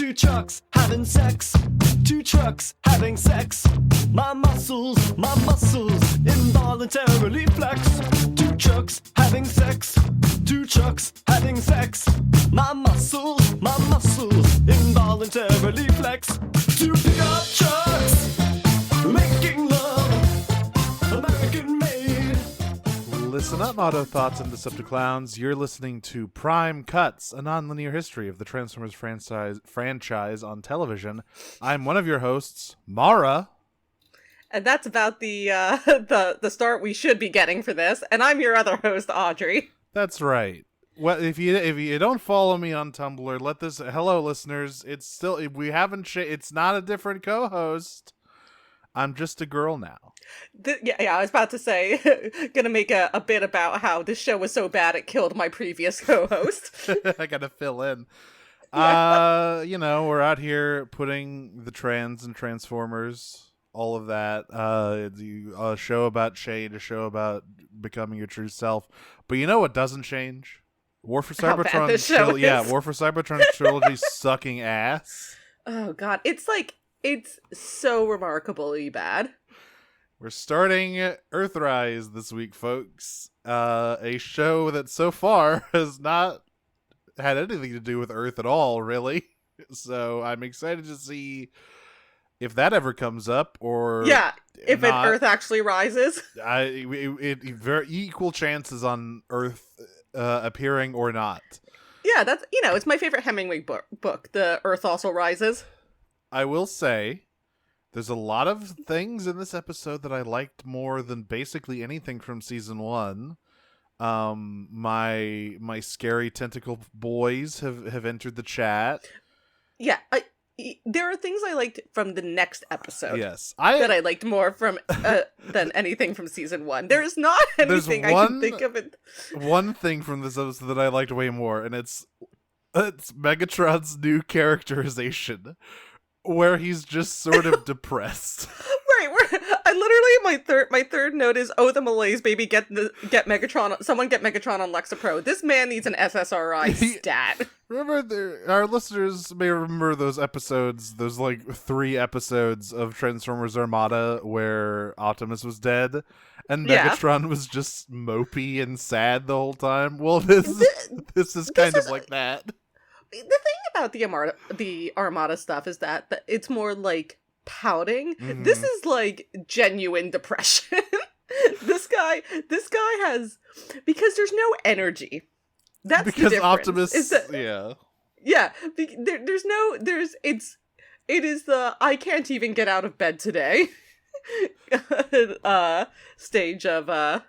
Two trucks having sex. Two trucks having sex. My muscles involuntarily flex. Two trucks having sex. Two trucks having sex. My muscles involuntarily flex. Two pickup trucks making love, American made. Listen up, Autothoughts and Decepticlowns. You're listening to Prime Cuts, a non-linear history of the Transformers franchise on television. I'm one of your hosts, Mara. And that's about the start we should be getting for this. And I'm your other host, Audrey. That's right. Well, if you don't follow me on Tumblr, hello listeners. It's still it's not a different co-host. I'm just a girl now. Yeah, I was about to say, gonna make a bit about how this show was so bad it killed my previous co-host. I gotta fill in. Yeah. We're out here putting the trans and Transformers, all of that. A show about shade, a show about becoming your true self. But you know what doesn't change? War for Cybertron. War for Cybertron Trilogy sucking ass. Oh god, it's so remarkably bad. We're starting Earthrise this week, folks. A show that so far has not had anything to do with Earth at all, really. So I'm excited to see if that ever comes up, or if an Earth actually rises. Very equal chances on Earth appearing or not. Yeah, that's it's my favorite Hemingway book. The Earth Also Rises. I will say, there's a lot of things in this episode that I liked more than basically anything from season 1. My scary tentacle boys have entered the chat. Yeah, there are things I liked from the next episode. Yes, that I liked more from than anything from season 1. There's not anything I can think of it. One thing from this episode that I liked way more, and it's Megatron's new characterization, where he's just sort of depressed. Right, my third note is, oh, the Malays, baby, get Megatron. Someone get Megatron on Lexapro. This man needs an SSRI stat. Remember, our listeners may remember those episodes, those 3 episodes of Transformers Armada where Optimus was dead, and Megatron was just mopey and sad the whole time. Well, this is kind of like that. The thing about the Armada stuff is that it's more like pouting. Mm-hmm. This is like genuine depression. This guy has, because there's no energy. That's because the Optimus. It is the I can't even get out of bed today stage of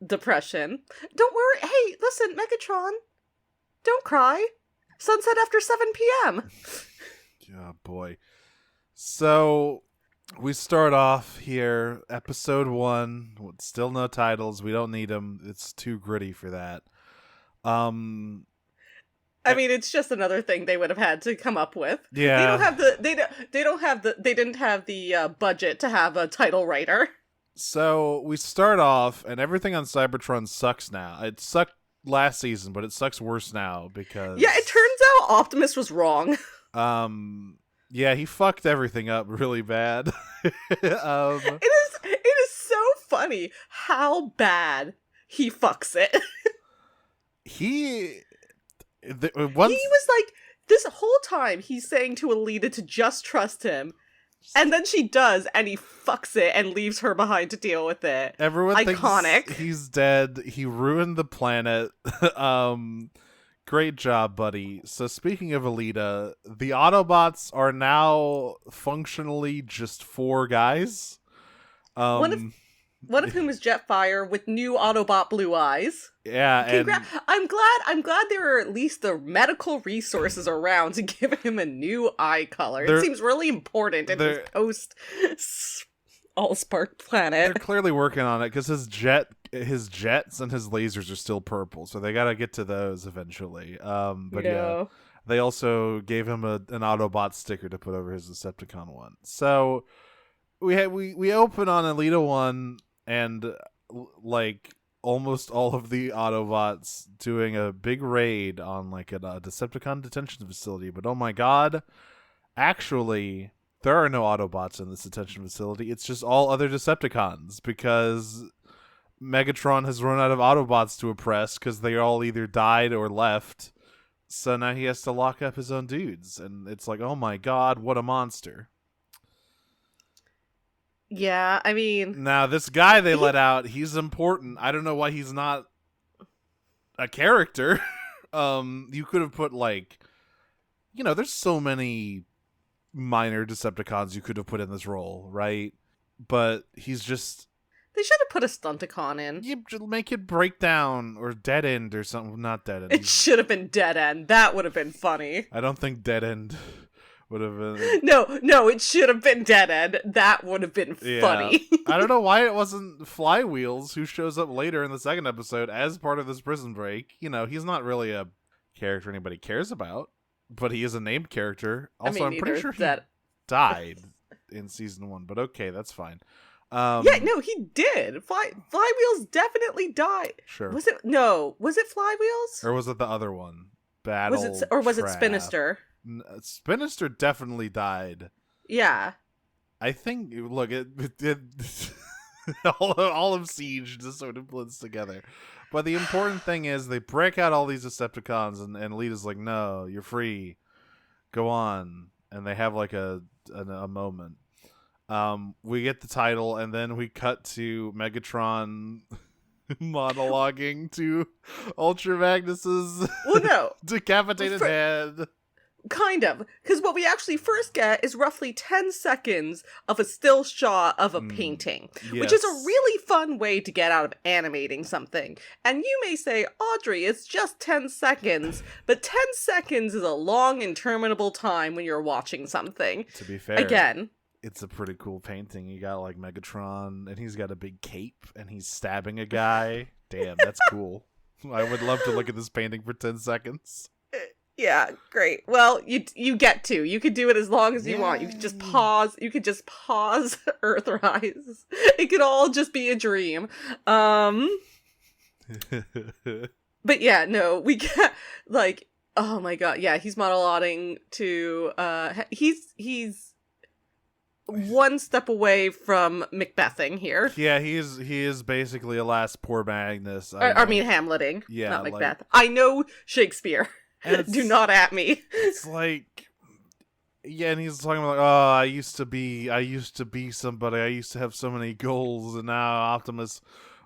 depression. Don't worry. Hey, listen, Megatron. Don't cry. Sunset after 7 p.m. Oh, boy. So, we start off here, episode 1, with still no titles. We don't need them. It's too gritty for that. I mean, it's just another thing they would have had to come up with. Yeah. They didn't have the budget to have a title writer. So, we start off, and everything on Cybertron sucks now. It sucked last season, but it sucks worse now because it turns out Optimus was wrong. He fucked everything up really bad. It is so funny how bad he fucks it. He was like, this whole time he's saying to Alita to just trust him. And then she does, and he fucks it and leaves her behind to deal with it. Everyone Iconic. Thinks he's dead. He ruined the planet. Great job, buddy. So speaking of Alita, the Autobots are now functionally just 4 guys. One of whom is Jetfire with new Autobot blue eyes. Yeah, I'm glad there are at least the medical resources around to give him a new eye color. It seems really important in his post Allspark planet. They're clearly working on it because his jets and his lasers are still purple, so they got to get to those eventually. Yeah, they also gave him an Autobot sticker to put over his Decepticon one. So we open on Alita 1, and almost all of the Autobots doing a big raid on like a Decepticon detention facility. But oh my god, actually, there are no Autobots in this detention facility. It's just all other Decepticons because Megatron has run out of Autobots to oppress because they all either died or left. So now he has to lock up his own dudes. And it's like, oh my god, what a monster. Yeah, I mean... Now, this guy they let out, he's important. I don't know why he's not a character. You could have put, like... You know, there's so many minor Decepticons you could have put in this role, right? But he's just... They should have put a Stunticon in. You make it Breakdown or Dead End or something. Not Dead End. It should have been Dead End. That would have been funny. I don't think Dead End would have been... No, it should have been Dead End. That would have been funny. I don't know why it wasn't Flywheels, who shows up later in the second episode as part of this prison break. You know, he's not really a character anybody cares about, but he is a named character. Also, I'm pretty sure he died in season 1, but okay, that's fine. Yeah, no, he did. Flywheels definitely died. Sure. Was it Flywheels? Or was it the other one? Was it Spinister? Spinister definitely died. Yeah. I think, look, it all of Siege just sort of blends together. But the important thing is they break out all these Decepticons, and Lita's like, no, you're free. Go on. And they have like a moment. We get the title, and then we cut to Megatron monologuing to Ultra Magnus's decapitated head. Kind of. Because what we actually first get is roughly 10 seconds of a still shot of a painting, which is a really fun way to get out of animating something. And you may say, Audrey, it's just 10 seconds, but 10 seconds is a long, interminable time when you're watching something. To be fair. Again. It's a pretty cool painting. You got like Megatron, and he's got a big cape, and he's stabbing a guy. Damn, that's cool. I would love to look at this painting for 10 seconds. Yeah, great. Well, you get to. You could do it as long as you want. You could just pause. You could just pause Earthrise. It could all just be a dream. But yeah, no, we get like, oh my god, yeah, he's monologuing to he's one step away from Macbething here. Yeah, he is basically a last poor Magnus. I mean Hamleting, not Macbeth. Like, I know Shakespeare. Do not at me. It's like, yeah, and he's talking about, oh, I used to be somebody. I used to have so many goals, and now Optimus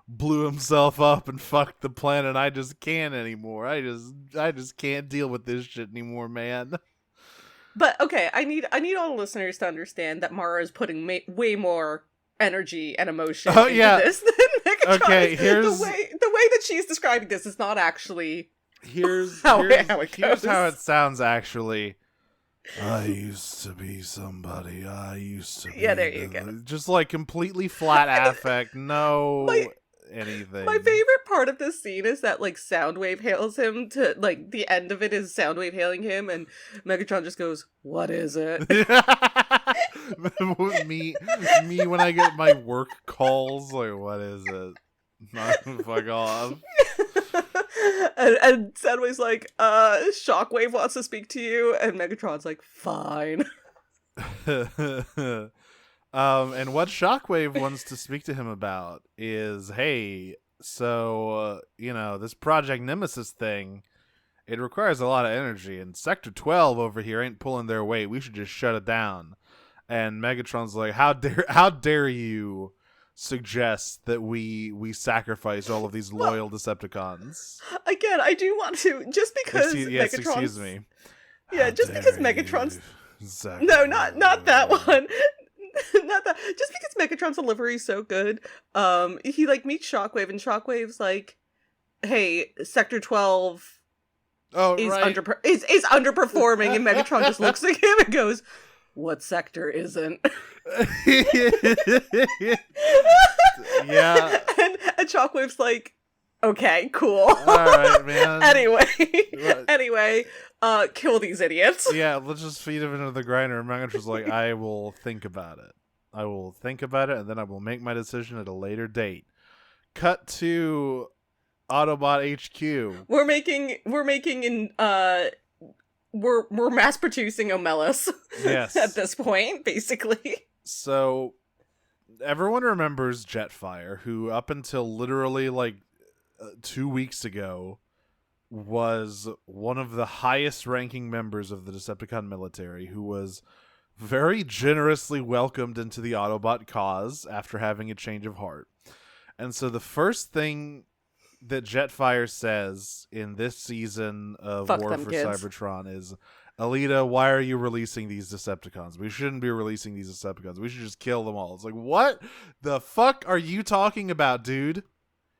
blew himself up and fucked the planet. I just can't anymore. I just can't deal with this shit anymore, man. But okay, I need all the listeners to understand that Mara is putting way more energy and emotion into this than Megatron. Okay, here's the way that she's describing this is not actually. Here's how it sounds actually. I used to be somebody. I used to be. Yeah, there you go. Just like completely flat affect. Anything. My favorite part of this scene is that like Soundwave hails him to like the end of it is Soundwave hailing him, and Megatron just goes, "What is it?" me when I get my work calls, like, what is it? Fuck off. and Soundwave's like, Shockwave wants to speak to you, and Megatron's like, fine. And what Shockwave wants to speak to him about is, hey, so, this Project Nemesis thing, it requires a lot of energy, and Sector 12 over here ain't pulling their weight. We should just shut it down. And Megatron's like, how dare you suggest that we sacrifice all of these loyal Decepticons? Again, I do want to, just because Megatron's... excuse me. Yeah, just because Megatron's... No, not that one. Not that. Just because Megatron's delivery is so good, he like meets Shockwave, and Shockwave's like, "Hey, Sector 12 is underperforming,and Megatron just looks at him and goes, "What sector isn't?" Yeah. And Shockwave's like, "Okay, cool. All right, man. Anyway, kill these idiots." Yeah, let's just feed him into the grinder. And Megatron's like, I will think about it. And then I will make my decision at a later date. cut to Autobot HQ. We're mass producing Omelis. Yes. At this point, basically. So everyone remembers Jetfire, who up until literally 2 weeks ago was one of the highest ranking members of the Decepticon military, who was very generously welcomed into the Autobot cause after having a change of heart. And so the first thing that Jetfire says in this season of Fuck War them for kids. Cybertron is, Alita, why are you releasing these Decepticons? We shouldn't be releasing these Decepticons. We should just kill them all. It's like, what the fuck are you talking about, dude?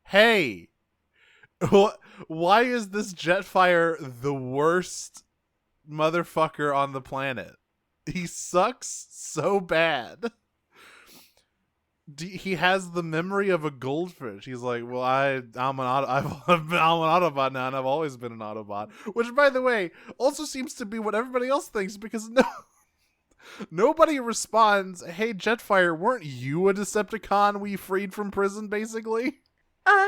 Hey, why is this Jetfire the worst motherfucker on the planet? He sucks so bad. He has the memory of a goldfish. He's like, well, I'm an Autobot now, and I've always been an Autobot. Which, by the way, also seems to be what everybody else thinks, because nobody responds, hey, Jetfire, weren't you a Decepticon we freed from prison, basically?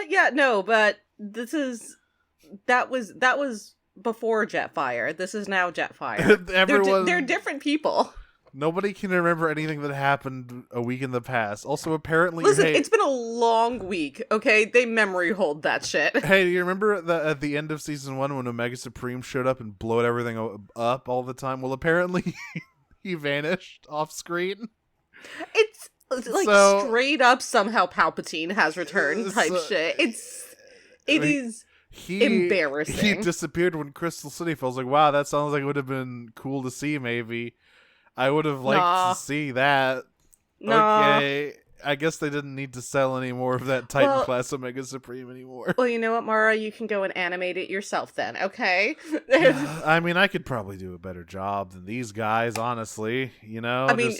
Yeah, no, but that was before Jetfire. This is now Jetfire. They're different people. Nobody can remember anything that happened a week in the past. Also, apparently... Listen, it's been a long week, okay? They memory hold that shit. Hey, do you remember at the end of Season 1 when Omega Supreme showed up and blowed everything up all the time? Well, apparently he vanished off screen. It's straight up somehow Palpatine has returned type shit. It is embarrassing. He disappeared when Crystal City fell. I was like, wow, that sounds like it would have been cool to see, maybe. I would have liked to see that. Nah. Okay. I guess they didn't need to sell any more of that Titan class Omega Supreme anymore. Well, you know what, Mara? You can go and animate it yourself then, okay? I mean, I could probably do a better job than these guys, honestly. You know? I mean,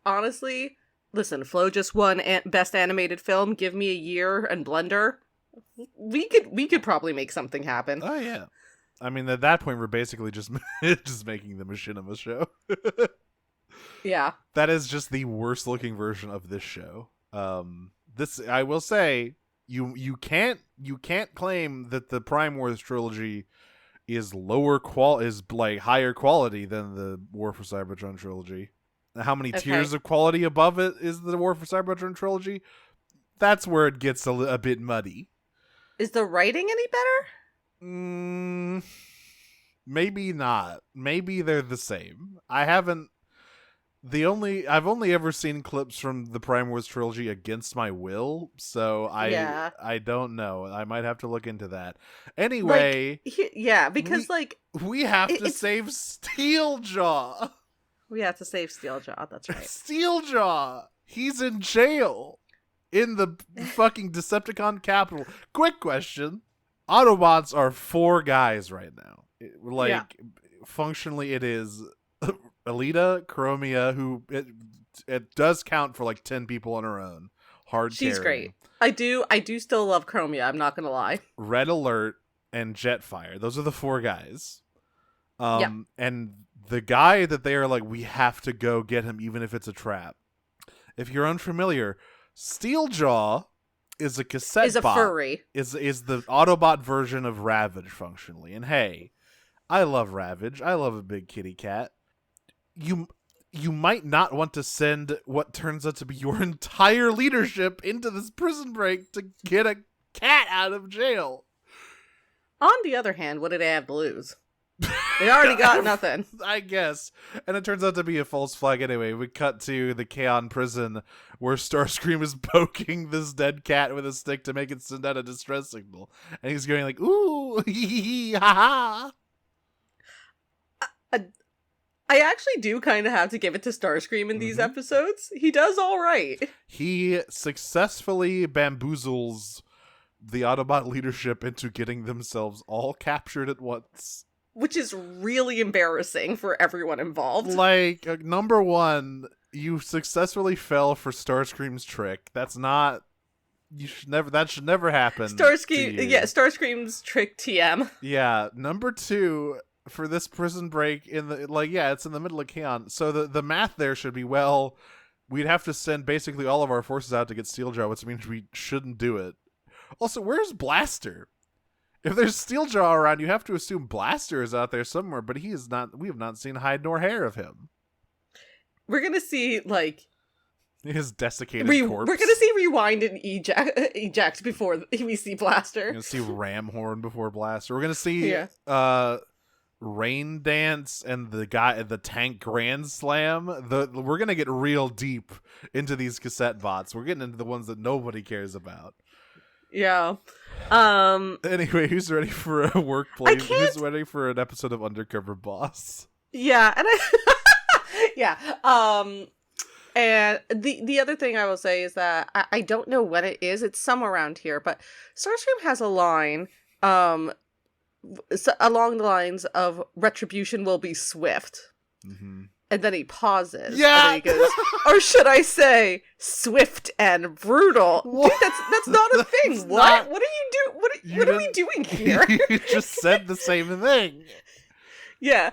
honestly, listen, Flo just won Best Animated Film. Give me a year and Blender. We could probably make something happen. Oh, yeah. I mean, at that point, we're basically just making the Machinima show. Yeah. That is just the worst looking version of this show. This, I will say, you can't claim that the Prime Wars trilogy is higher quality than the War for Cybertron trilogy. How many tiers of quality above it is the War for Cybertron trilogy? That's where it gets a bit muddy. Is the writing any better? Maybe not. Maybe they're the same. I've only ever seen clips from the Prime Wars trilogy against my will, so I don't know. I might have to look into that. Anyway, because we have to save Steeljaw. We have to save Steeljaw. That's right. Steeljaw. He's in jail in the fucking Decepticon capital. Quick question. Autobots are 4 guys right now. Functionally, it is Alita, Chromia, who it does count for 10 people on her own. She's great. I do still love Chromia. I'm not gonna lie. Red Alert and Jetfire. Those are the 4 guys. And the guy that they are we have to go get him, even if it's a trap. If you're unfamiliar, Steeljaw is a cassette is a bot. Furry. Is the Autobot version of Ravage, functionally. And hey, I love Ravage. I love a big kitty cat. You might not want to send what turns out to be your entire leadership into this prison break to get a cat out of jail. On the other hand, what did they have to lose? They already got nothing. I guess. And it turns out to be a false flag anyway. We cut to the Kaon prison where Starscream is poking this dead cat with a stick to make it send out a distress signal. And he's going ooh, hee hee hee, ha ha. I actually do kind of have to give it to Starscream in these episodes. He does all right. He successfully bamboozles the Autobot leadership into getting themselves all captured at once. Which is really embarrassing for everyone involved. Number 1, you successfully fell for Starscream's trick. That's not... That should never happen. Starscream's trick TM. Yeah. Number 2, for this prison break it's in the middle of Kaon. So the math there should be, we'd have to send basically all of our forces out to get Steeljaw, which means we shouldn't do it. Also, where's Blaster? If there's Steeljaw around, you have to assume Blaster is out there somewhere, but he is not. We have not seen hide nor hair of him. We're gonna see like His desiccated corpse. We're gonna see Rewind and eject before we see Blaster. We're gonna see Ramhorn before Blaster. We're gonna see Rain Dance and the Tank Grand Slam. We're gonna get real deep into these cassette bots. We're getting into the ones that nobody cares about. Yeah. Anyway, who's ready for a workplace? Who's ready for an episode of Undercover Boss? Yeah, and and the other thing I will say is that I don't know what it is. It's somewhere around here, but Starscream has a line along the lines of "Retribution will be swift," and then he pauses. Yeah, and then he goes, or should I say, swift and brutal? What? Dude, that's not a thing. That's What? not- What are you doing? What are we doing here? You just said the same thing. Yeah,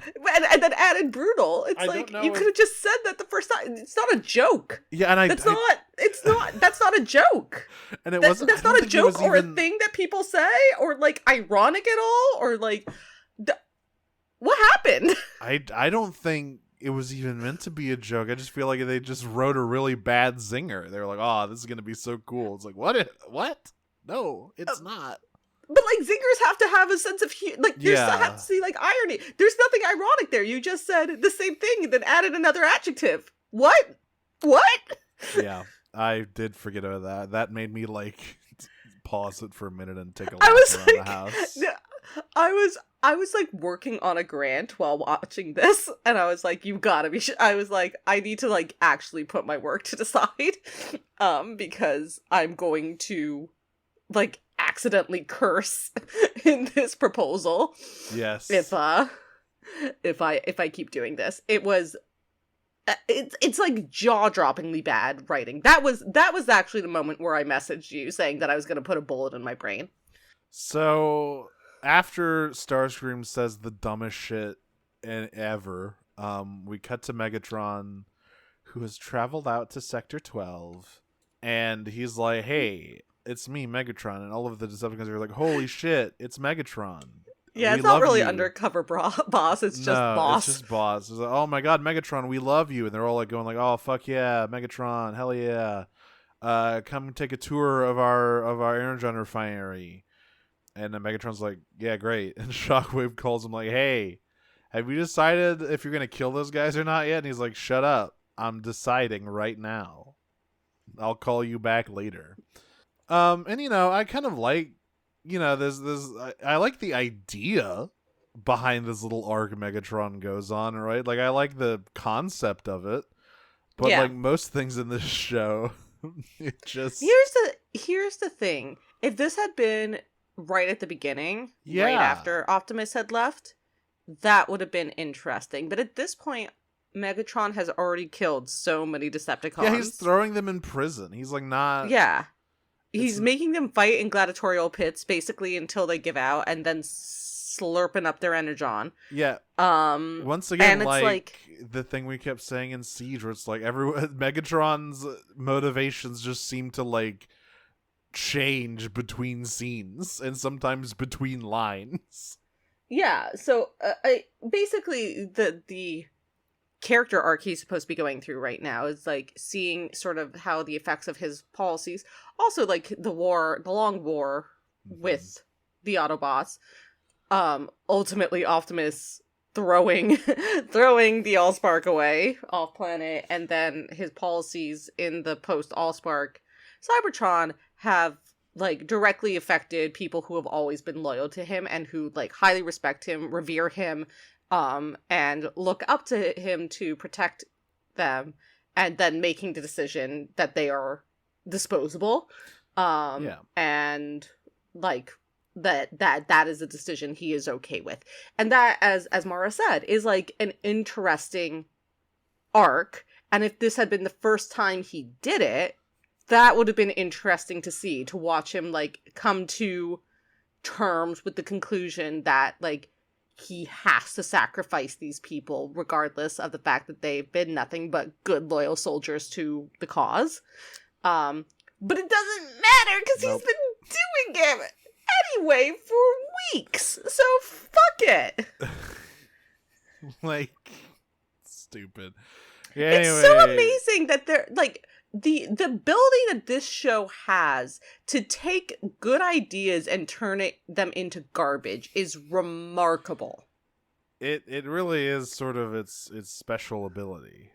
and then added brutal. It's like you could have just said that the first time. It's not a joke. Yeah, and that's not a joke. And it that's wasn't. not a joke or a thing that people say or like ironic at all or like what happened? I don't think it was even meant to be a joke. I just feel like they just wrote a really bad zinger. They were like, "Oh, this is gonna be so cool." It's like, what? No, it's not. But like zingers have to have a sense of like you have to see like irony. There's nothing ironic there. You just said the same thing and then added another adjective. What? Yeah, I did forget about that. That made me like pause it for a minute and take a look around the house. I was like working on a grant while watching this, and I was like, "You gotta be." I was like, "I need to like actually put my work to the side, because I'm going to like accidentally curse in this proposal." Yes. If I keep doing this, it's like jaw-droppingly bad writing. That was actually the moment where I messaged you saying that I was going to put a bullet in my brain. So after Starscream says the dumbest shit ever, we cut to Megatron, who has traveled out to Sector 12, and he's like, "Hey, it's me, Megatron," and all of the Decepticons are like, "Holy shit, it's Megatron." Yeah, we it's not really you. Undercover boss. It's just boss. It's just boss. It's like, "Oh my god, Megatron, we love you," and they're all like going like, "Oh fuck yeah, Megatron, hell yeah, come take a tour of our energon refinery." And then Megatron's like, "Yeah, great." And Shockwave calls him like, "Hey, have you decided if you're gonna kill those guys or not yet?" And he's like, "Shut up, I'm deciding right now. I'll call you back later." And I kind of like, I like the idea behind this little arc Megatron goes on, right? Like, I like the concept of it, but like most things in this show, it just here's the thing. If this had been right at the beginning, right after Optimus had left, that would have been interesting. But at this point, Megatron has already killed so many Decepticons. Yeah, he's throwing them in prison. He's like not. Yeah. He's making them fight in gladiatorial pits basically until they give out and then slurping up their energon. Yeah. Once again, like the thing we kept saying in Siege, where it's like Megatron's motivations just seem to like change between scenes and sometimes between lines. Yeah. So basically the character arc he's supposed to be going through right now is like seeing sort of how the effects of his policies, also like the long war with the Autobots, ultimately Optimus throwing the Allspark away off planet, and then his policies in the post Allspark Cybertron have like directly affected people who have always been loyal to him and who like highly respect him, revere him, and look up to him to protect them, and then making the decision that they are disposable. And like that is a decision he is okay with. And that, as Mara said, is like an interesting arc. And if this had been the first time he did it, that would have been interesting to see, to watch him like come to terms with the conclusion that like he has to sacrifice these people regardless of the fact that they've been nothing but good, loyal soldiers to the cause. But it doesn't matter because Nope. he's been doing it anyway for weeks. So fuck it. Like, stupid. Yeah, It's anyway. so amazing that they're like the ability that this show has to take good ideas and turn them into garbage is remarkable. It really is sort of its special ability.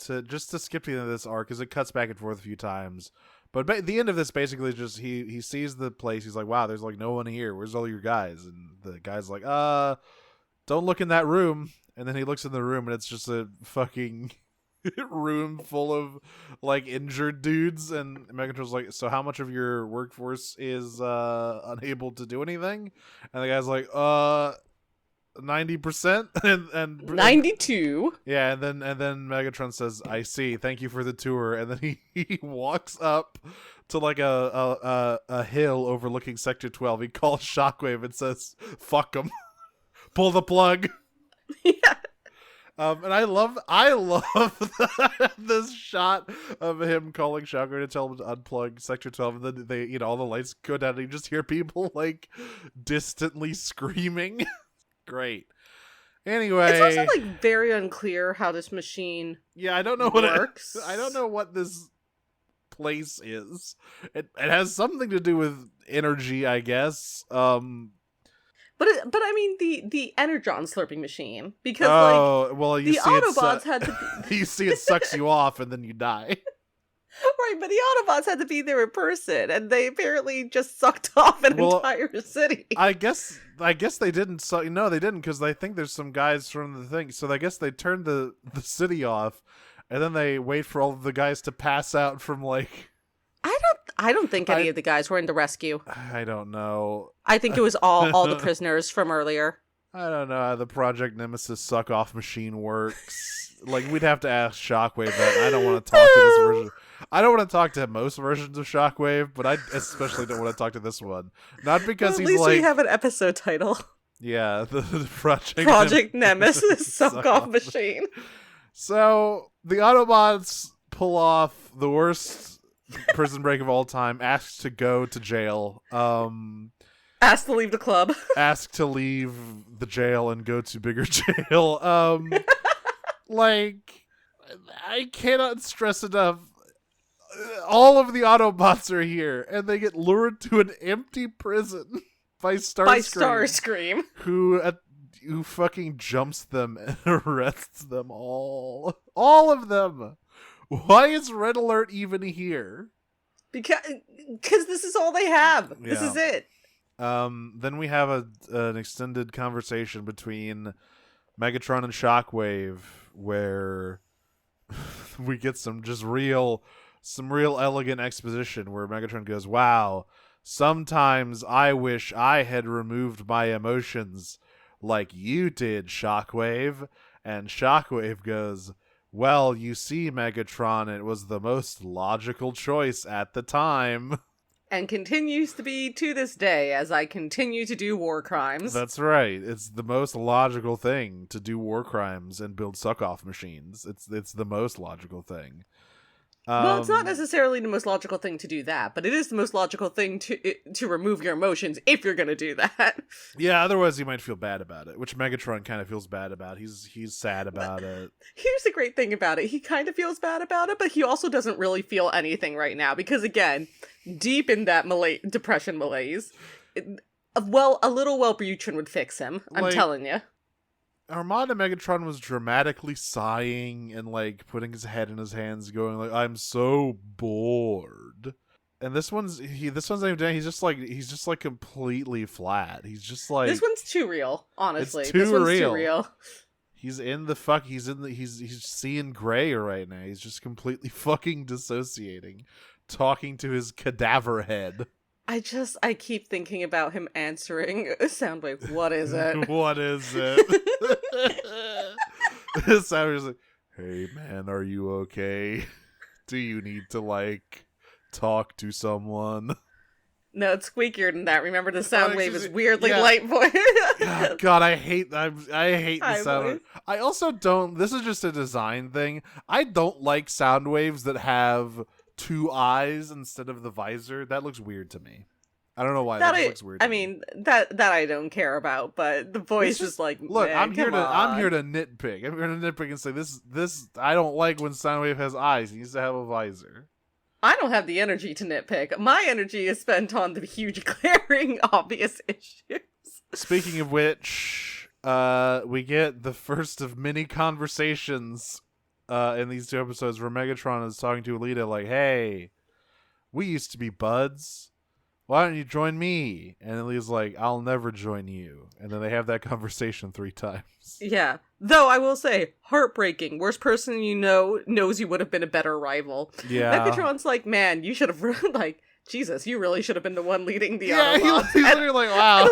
To skip to the end of this arc, because it cuts back and forth a few times. But the end of this basically is just he sees the place. He's like, wow, there's like no one here. Where's all your guys? And the guy's like, don't look in that room. And then he looks in the room, and it's just a fucking room full of like injured dudes. And Megatron's like, so how much of your workforce is unable to do anything? And the guy's like, 90%, and 92. yeah, and then Megatron says, "I see. Thank you for the tour." And then he walks up to like a hill overlooking Sector 12. He calls Shockwave and says, "Fuck him, pull the plug." Yeah. And I love this shot of him calling Shockwave to tell him to unplug Sector 12, and then they, all the lights go down, and you just hear people like distantly screaming. Great. Anyway, It's also like very unclear how this machine yeah, I don't know what works. I don't know what this place is. It has something to do with energy, I guess. But I mean the Energon slurping machine, because well, you the see Autobots had to be you see it sucks you off and then you die. right, but the Autobots had to be there in person, and they apparently just sucked off an entire city. I guess they didn't. No, they didn't, because I think there's some guys from the thing. So I guess they turned the city off, and then they wait for all of the guys to pass out from like. I don't think any of the guys were in the rescue. I don't know. I think it was all the prisoners from earlier. I don't know how the Project Nemesis suck off machine works. Like, we'd have to ask Shockwave that. I don't want to talk to this version. I don't want to talk to most versions of Shockwave, but I especially don't want to talk to this one. Not because At he's least like, we have an episode title. yeah, the Project Nemesis suck off machine. So the Autobots pull off the worst prison break of all time. Asked to go to jail. Asked to leave the club. Asked to leave the jail and go to bigger jail. Like, I cannot stress enough. All of the Autobots are here, and they get lured to an empty prison by Starscream, who fucking jumps them and arrests them all of them. Why is Red Alert even here? Because this is all they have. Yeah. This is it. Then we have an extended conversation between Megatron and Shockwave, where we get some real elegant exposition where Megatron goes, "Wow, sometimes I wish I had removed my emotions like you did, Shockwave." And Shockwave goes, "Well, you see, Megatron, it was the most logical choice at the time." And continues to be to this day as I continue to do war crimes. That's right. It's the most logical thing to do war crimes and build suck-off machines. It's the most logical thing. Well, it's not necessarily the most logical thing to do that, but it is the most logical thing to remove your emotions if you're going to do that. Yeah, otherwise you might feel bad about it, which Megatron kind of feels bad about. He's sad about it. Here's the great thing about it. He kind of feels bad about it, but he also doesn't really feel anything right now because, again, deep in that depression malaise, a little Wellbutrin would fix him. I'm telling you. Armada Megatron was dramatically sighing and like putting his head in his hands, going like, "I'm so bored." And this one's not even doing. He's just like completely flat. He's just like, this one's too real. Honestly, it's too this one's real. Too real. He's he's seeing gray right now. He's just completely fucking dissociating, talking to his cadaver head. I keep thinking about him answering Soundwave. What is it? What is it? Soundwave's like, "Hey man, are you okay? Do you need to like talk to someone?" No, it's squeakier than that. Remember, the sound wave is weirdly yeah. light voice. God, I hate the High sound. voice. I also don't. This is just a design thing. I don't like sound waves that have two eyes instead of the visor. That looks weird to me. I don't know why. That just looks weird. I mean, that I don't care about, but the voice is like, look. man, I'm here to on. nitpick. I'm here to nitpick and say this. I don't like when Soundwave has eyes. He needs to have a visor. I don't have the energy to nitpick. My energy is spent on the huge, glaring, obvious issues. Speaking of which, we get the first of many conversations in these two episodes where Megatron is talking to Alita like, "Hey, we used to be buds. Why don't you join me?" And Alita's like, "I'll never join you." And then they have that conversation 3 times. Yeah. Though I will say, heartbreaking. Worst person you know knows you would have been a better rival. Yeah. Megatron's like, man, you should have, like, Jesus, you really should have been the one leading the Yeah, Autobots. he's literally like, wow.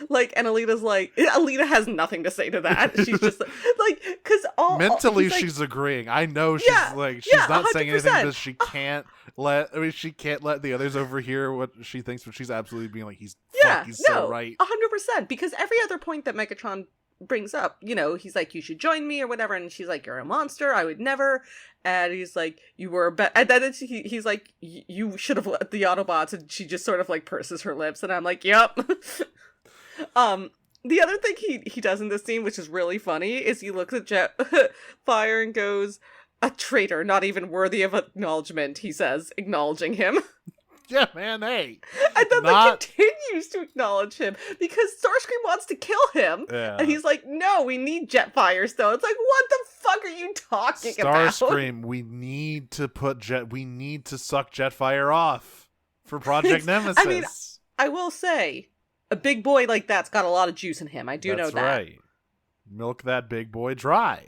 And Alita's like, Alita has nothing to say to that. She's just like, because mentally he's like, she's agreeing. I know she's she's not saying anything because she can't she can't let the others overhear what she thinks, but she's absolutely being like, he's so right. 100%. Because every other point that Megatron brings up, he's like, you should join me or whatever, and she's like, you're a monster, I would never. And he's like, you were and then he's like, you should have let the Autobots, and she just sort of like purses her lips, and I'm like, yep. The other thing he does in this scene, which is really funny, is he looks at Jetfire and goes, a traitor, not even worthy of acknowledgement, he says, acknowledging him. Yeah, man, hey. And then continues to acknowledge him because Starscream wants to kill him. Yeah. And he's like, no, we need Jetfire still. It's like, what the fuck are you talking about? Starscream, we need to suck Jetfire off for Project Nemesis. I mean, I will say, a big boy like that's got a lot of juice in him. I do know that. That's right. Milk that big boy dry.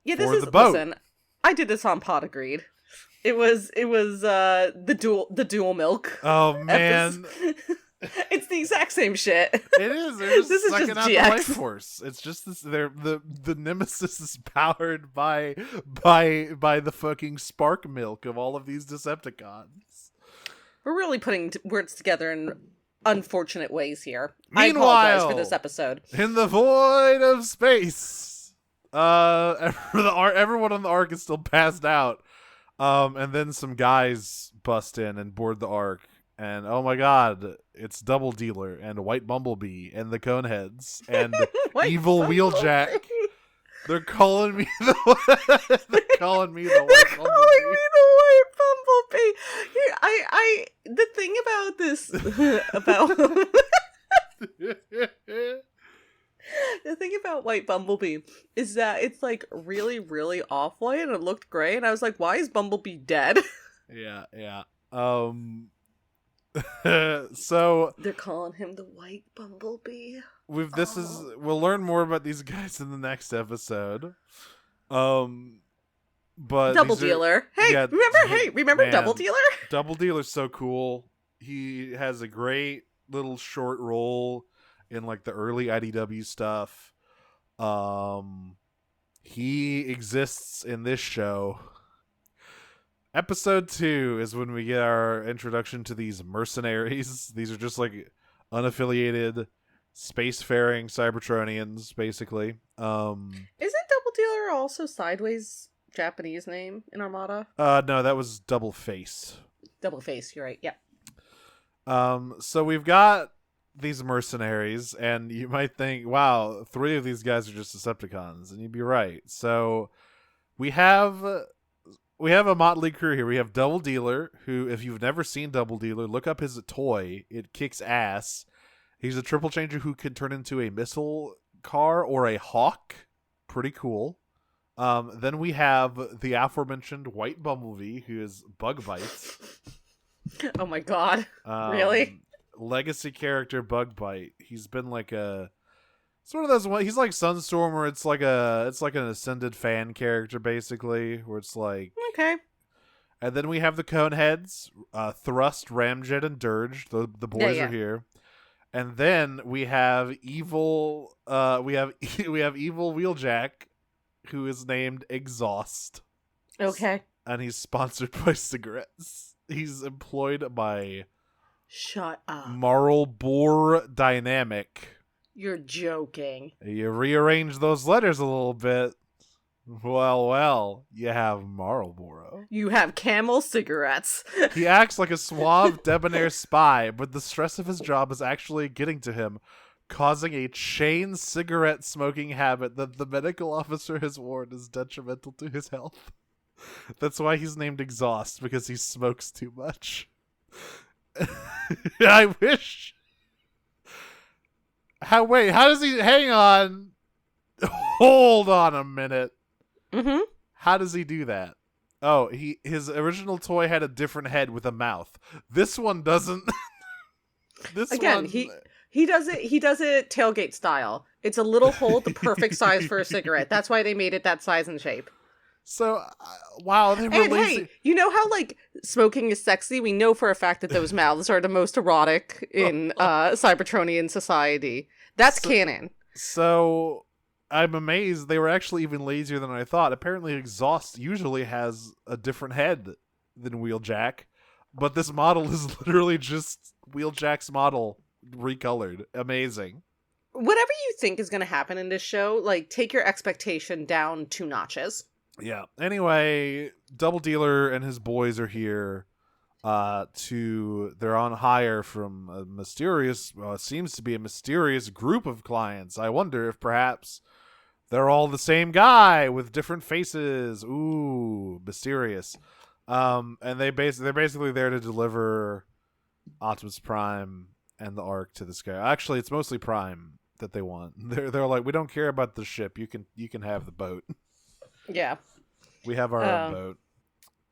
Yeah, listen, I did this on Pod Agreed. It was the dual milk. Oh man. It's the exact same shit. It is. They're just this sucking is just out GX. the life force. It's just this. The Nemesis is powered by the fucking spark milk of all of these Decepticons. We're really putting words together in unfortunate ways here. Meanwhile, I apologize for this episode. In the void of space, everyone on the Ark is still passed out. And then some guys bust in and board the Ark, and oh my god, it's Doubledealer and White Bumblebee and the Coneheads and Evil Wheeljack. They're calling me the White Bumblebee. Here, the thing about this about the thing about White Bumblebee is that it's like really, really off-white and it looked gray, and I was like, why is Bumblebee dead? Yeah. So they're calling him the White Bumblebee. We'll learn more about these guys in the next episode. But Doubledealer. Remember man, Doubledealer? Doubledealer's so cool. He has a great little short role in like the early IDW stuff. He exists in this show. Episode 2 is when we get our introduction to these mercenaries. These are just like unaffiliated spacefaring Cybertronians, basically. Isn't Doubledealer also Sideways Japanese name in Armada? No, that was Double Face. Double Face, you're right, yeah. So we've got these mercenaries, and you might think, wow, 3 of these guys are just Decepticons, and you'd be right. So we have a motley crew here. We have Doubledealer, who, if you've never seen Doubledealer, look up his toy. It kicks ass. He's a triple changer who can turn into a missile car or a hawk. Pretty cool. Then we have the aforementioned White Bumblebee, who is Bug Bites. Oh my god. Really? Legacy character Bug Bite. He's been like a sort of those. He's like Sunstormer. It's like an ascended fan character basically, where it's like okay. And then we have the Coneheads, Thrust, Ramjet, and Dirge. The boys are here. And then we have evil. We have evil Wheeljack, who is named Exhaust. Okay. And he's sponsored by cigarettes. He's employed by Shut up. Marlboro dynamic. You're joking. You rearrange those letters a little bit. Well, you have Marlboro. You have Camel cigarettes. He acts like a suave, debonair spy, but the stress of his job is actually getting to him, causing a chain cigarette smoking habit that the medical officer has warned is detrimental to his health. That's why he's named Exhaust, because he smokes too much. I wish. How does he? Hang on. Hold on a minute. Mm-hmm. How does he do that? Oh, his original toy had a different head with a mouth. This one doesn't. Again, he does it tailgate style. It's a little hole, the perfect size for a cigarette. That's why they made it that size and shape. So, wow, they were And lazy. hey, you know how like smoking is sexy? We know for a fact that those mouths are the most erotic in Cybertronian society. That's canon. So, I'm amazed they were actually even lazier than I thought. Apparently, Exhaust usually has a different head than Wheeljack, but this model is literally just Wheeljack's model recolored. Amazing. Whatever you think is going to happen in this show, like take your expectation down 2 notches. Yeah. Anyway, Doubledealer and his boys are here. They're on hire from a mysterious, seems to be a mysterious group of clients. I wonder if perhaps they're all the same guy with different faces. Ooh, mysterious. And they're basically there to deliver Optimus Prime and the Ark to this guy. Actually, it's mostly Prime that they want. They're like, we don't care about the ship. You can have the boat. Yeah. We have our own boat.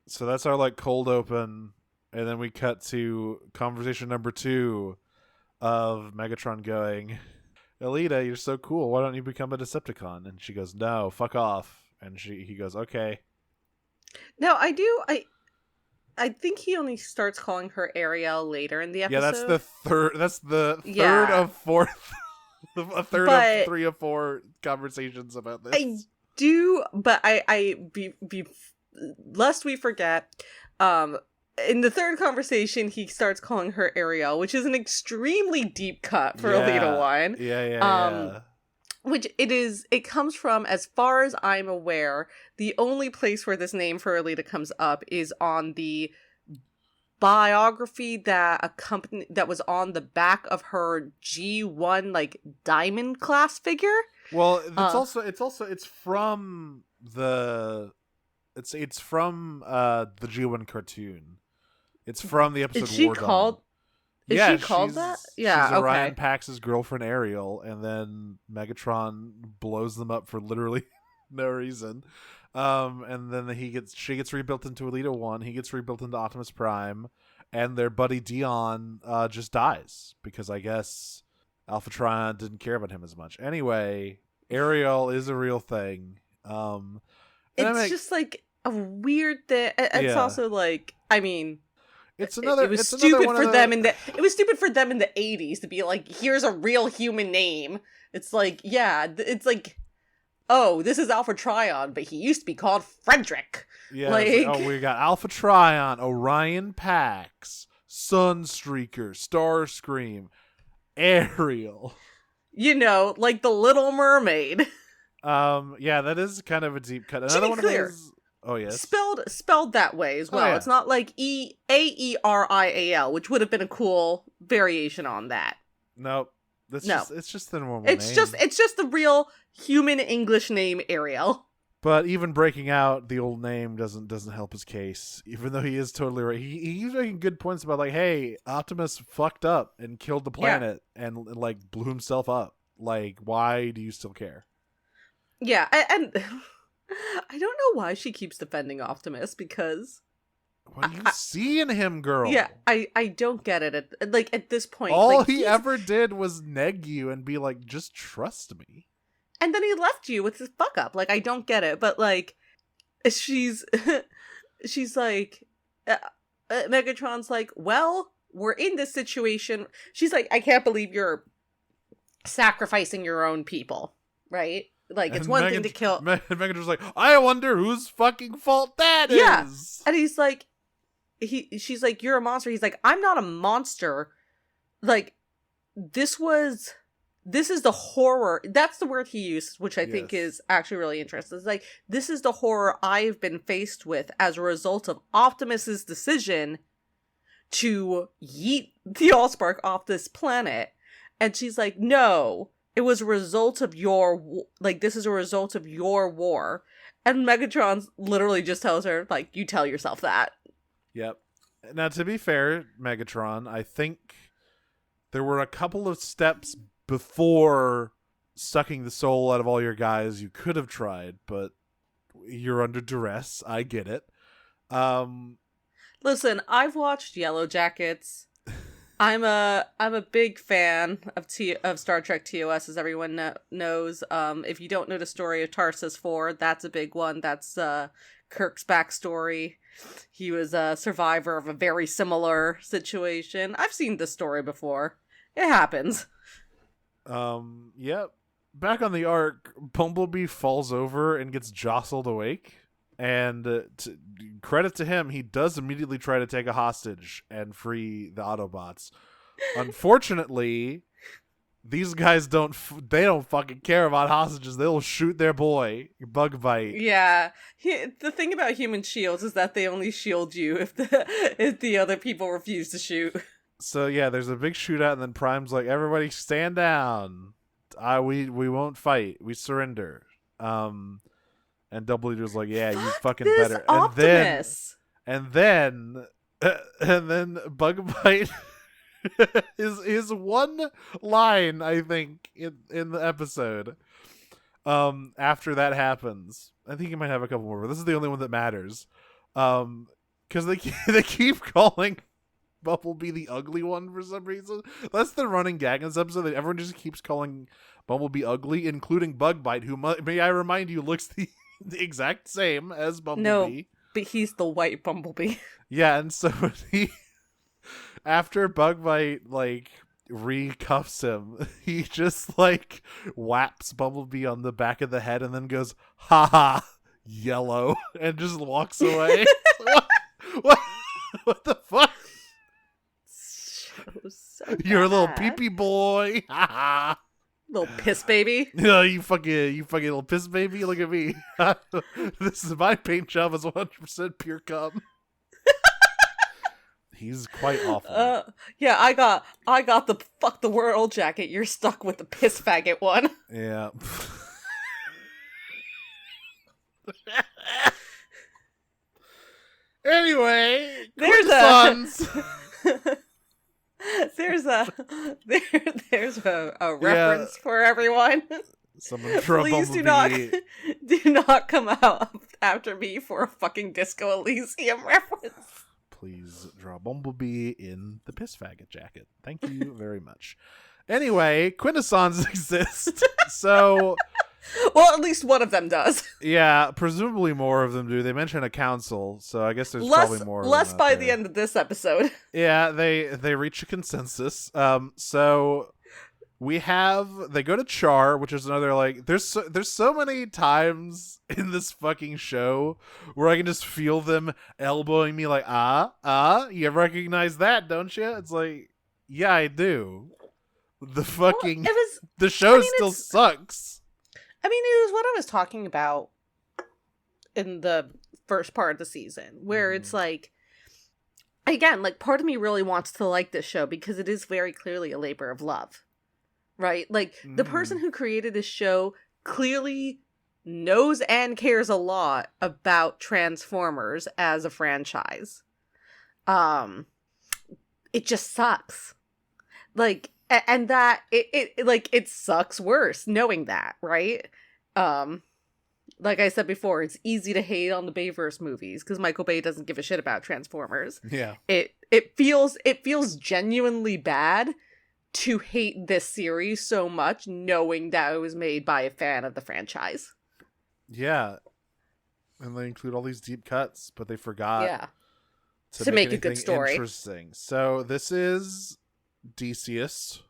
So that's our like cold open. And then we cut to conversation number 2 of Megatron going, Alita, you're so cool. Why don't you become a Decepticon? And she goes, no, fuck off. And he goes, okay. Now, I think he only starts calling her Ariel later in the episode. Yeah, that's the third. That's the third of 4th. A third of 3 or 4 conversations about this. I do, but lest we forget, in the third conversation, he starts calling her Ariel, which is an extremely deep cut for Alita 1. Yeah. Which it comes from, as far as I'm aware, the only place where this name for Alita comes up is on the biography that was on the back of her G1 like Diamond class figure. Well, it's from the G1 cartoon. It's from the episode. Is she called that? Yeah, she's okay. Orion Pax's girlfriend Ariel, and then Megatron blows them up for literally no reason. And then she gets rebuilt into Alita 1. He gets rebuilt into Optimus Prime, and their buddy Dion just dies because I guess Alpha Trion didn't care about him as much. Anyway, Ariel is a real thing. It's just like a weird thing. It's also like, I mean, it was stupid for them in the 80s to be like, here's a real human name. It's like, yeah, it's like, oh, this is Alpha Trion, but he used to be called Frederick. Yeah, we got Alpha Trion, Orion Pax, Sunstreaker, Starscream, Ariel. You know, like the Little Mermaid. Yeah, that is kind of a deep cut. To be clear, oh yes, spelled that way as well. Oh, yeah. It's not like Aerial, which would have been a cool variation on that. Nope. It's just the normal name. It's just the real human English name Ariel. But even breaking out the old name doesn't help his case. Even though he is totally right, he's making good points about like, hey, Optimus fucked up and killed the planet and like blew himself up. Like, why do you still care? Yeah, and I don't know why she keeps defending Optimus because. What do you see in him, girl? Yeah, I don't get it. At this point, all like, he ever did was neg you and be like, "Just trust me." And then he left you with his fuck up. Like, I don't get it. But like, she's like, Megatron's like, well, we're in this situation. She's like, I can't believe you're sacrificing your own people, right? Like, it's one thing to kill. Megatron's like, I wonder whose fucking fault that is. Yeah, and he's like, she's like, you're a monster. He's like, I'm not a monster. Like, this is the horror. That's the word he used, which I think is actually really interesting. It's like, this is the horror I've been faced with as a result of Optimus's decision to yeet the Allspark off this planet. And she's like, no, it was a result of this is a result of your war. And Megatron literally just tells her, like, you tell yourself that. Yep. Now, to be fair, Megatron, I think there were a couple of steps before sucking the soul out of all your guys you could have tried, but you're under duress. I get it. Listen, I've watched Yellow Jackets. I'm a big fan of Star Trek TOS, as everyone knows. If you don't know the story of Tarsus 4, that's a big one. That's Kirk's backstory. He was a survivor of a very similar situation. I've seen this story before. It happens. Yep. Back on the Ark, Bumblebee falls over and gets jostled awake. And credit to him, he does immediately try to take a hostage and free the Autobots. Unfortunately, these guys don't fucking care about hostages. They'll shoot their boy, Bugbite. Yeah. The thing about human shields is that they only shield you if the other people refuse to shoot. So yeah, there's a big shootout, and then Prime's like, everybody stand down. We won't fight. We surrender. And Doubledealer's like, yeah, you fucking better. Optimus. And then Bugbite is one line, I think, in the episode. After that happens, I think he might have a couple more, but this is the only one that matters. Because they keep calling Bumblebee the ugly one for some reason. That's the running gag in this episode, that everyone just keeps calling Bumblebee ugly, including Bugbite, who, may I remind you, looks the exact same as Bumblebee. No, but he's the white Bumblebee. Yeah, and so after Bugbite, like, recuffs him, he just, like, whaps Bumblebee on the back of the head and then goes, ha ha, yellow, and just walks away. What the fuck? So You're a little pee-pee boy. Ha ha. Little piss baby. No, you fucking little piss baby. Look at me. This is my paint job is 100% pure cum. He's quite awful. Yeah, I got the fuck the world jacket. You're stuck with the piss faggot one. Yeah. Anyway, there's a reference for everyone. Someone draw Please Bumblebee. do not come out after me for a fucking Disco Elysium reference. Please draw Bumblebee in the piss faggot jacket. Thank you very much. Anyway, Quintessons exist. So, well, at least one of them does. Yeah, presumably more of them do. They mention a council, so I guess there's probably more. Less by the end of this episode. Yeah, they reach a consensus. So they go to Char, which is another, like, there's so many times in this fucking show where I can just feel them elbowing me like, you recognize that, don't you? It's like, yeah, I do. The fucking the show still sucks. I mean, it was what I was talking about in the first part of the season, where it's like, again, like, part of me really wants to like this show because it is very clearly a labor of love, right? Like, the person who created this show clearly knows and cares a lot about Transformers as a franchise. It just sucks. Like, and that it sucks worse knowing that, right? Like I said before, it's easy to hate on the Bayverse movies because Michael Bay doesn't give a shit about Transformers. Yeah. It feels genuinely bad to hate this series so much, knowing that it was made by a fan of the franchise. Yeah. And they include all these deep cuts, but they forgot to make a good story. Interesting. So this is Decius,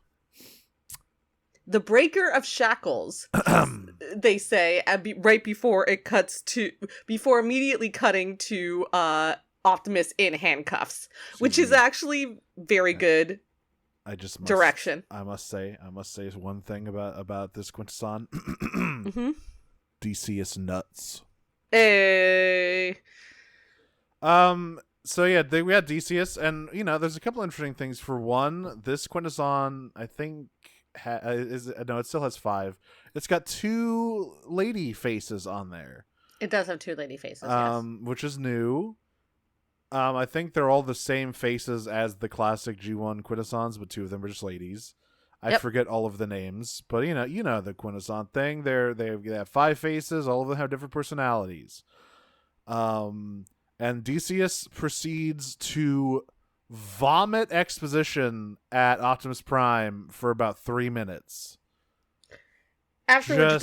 the breaker of shackles, they say, right before immediately cutting to Optimus in handcuffs, which is actually very good I just must, direction. I must say one thing about this Quintesson. Mm-hmm. DC is nuts. Hey. So yeah, we had Decius, and there's a couple interesting things. For one, this Quintesson, I think, it still has 5. It's got 2 lady faces on there. It does have 2 lady faces, yes. Which is new. I think they're all the same faces as the classic G1 Quintessons, but 2 of them are just ladies. I forget all of the names, but you know the Quintesson thing. They have 5 faces. All of them have different personalities. And Decius proceeds to vomit exposition at Optimus Prime for about 3 minutes. After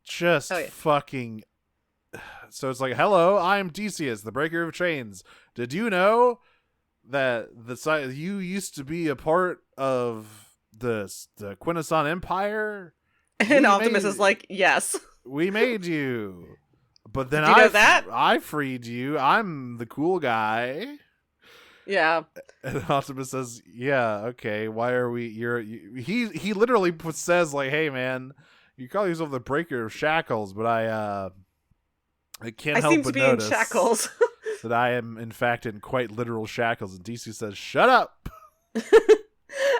just fucking. So it's like, hello, I'm Decius, the breaker of chains. Did you know that you used to be a part of the Quintesson Empire? And Optimus is like, yes. We made you. But then I freed you. I'm the cool guy. Yeah. And Optimus says, yeah, okay, why are we... He literally says, like, hey, man, you call yourself the breaker of shackles, but I can't help but notice in shackles. that I am, in fact, in quite literal shackles. And DC says, shut up!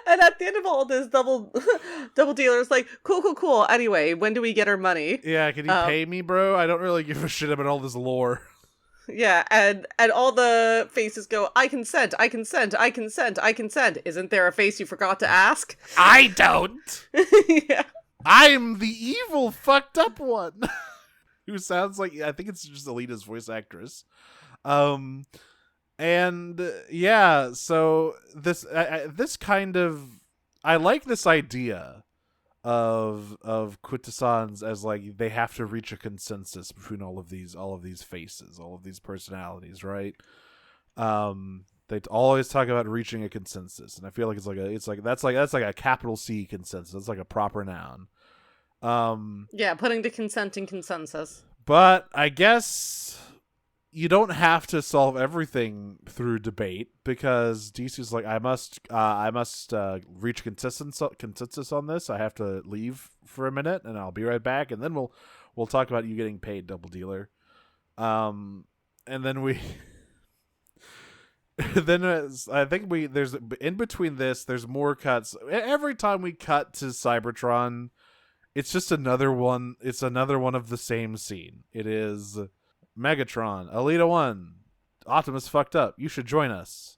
And at the end of all this, Doubledealer is like, cool. Anyway, when do we get our money? Yeah, can you pay me, bro? I don't really give a shit about all this lore. Yeah, and all the faces go, I consent. Isn't there a face you forgot to ask? I don't! Yeah. I'm the evil, fucked up one! Who sounds like, I think it's just Alita's voice actress. And yeah, so this kind of, I like this idea of Quintessons as like they have to reach a consensus between all of these faces, all of these personalities, right? They always talk about reaching a consensus, and I feel like that's like a capital C consensus. It's like a proper noun. Yeah, putting the consent in consensus. But I guess you don't have to solve everything through debate, because DC's like, I must reach consensus on this. I have to leave for a minute, and I'll be right back, and then we'll talk about you getting paid, Doubledealer. And then we. I think there's in between this, there's more cuts. Every time we cut to Cybertron, it's just another one. It's another one of the same scene. It is Megatron, Alita 1, Optimus fucked up. You should join us.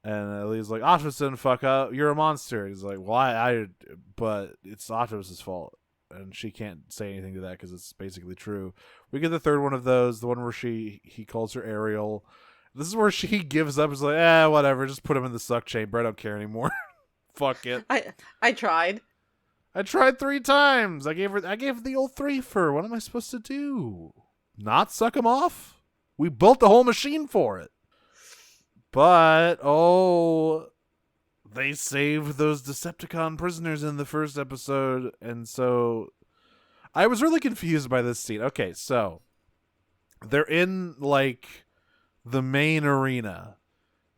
And Alita's like, Optimus didn't fuck up. You're a monster. He's like, why? But it's Optimus's fault. And she can't say anything to that because it's basically true. We get the third one of those, the one where he calls her Ariel. This is where she gives up. Is like, whatever. Just put him in the suck chamber. I don't care anymore. Fuck it. I tried. I tried 3 times. I gave her the old 3 for. What am I supposed to do? Not suck him off? We built the whole machine for it. But they saved those Decepticon prisoners in the first episode, and so I was really confused by this scene. Okay, so they're in like the main arena.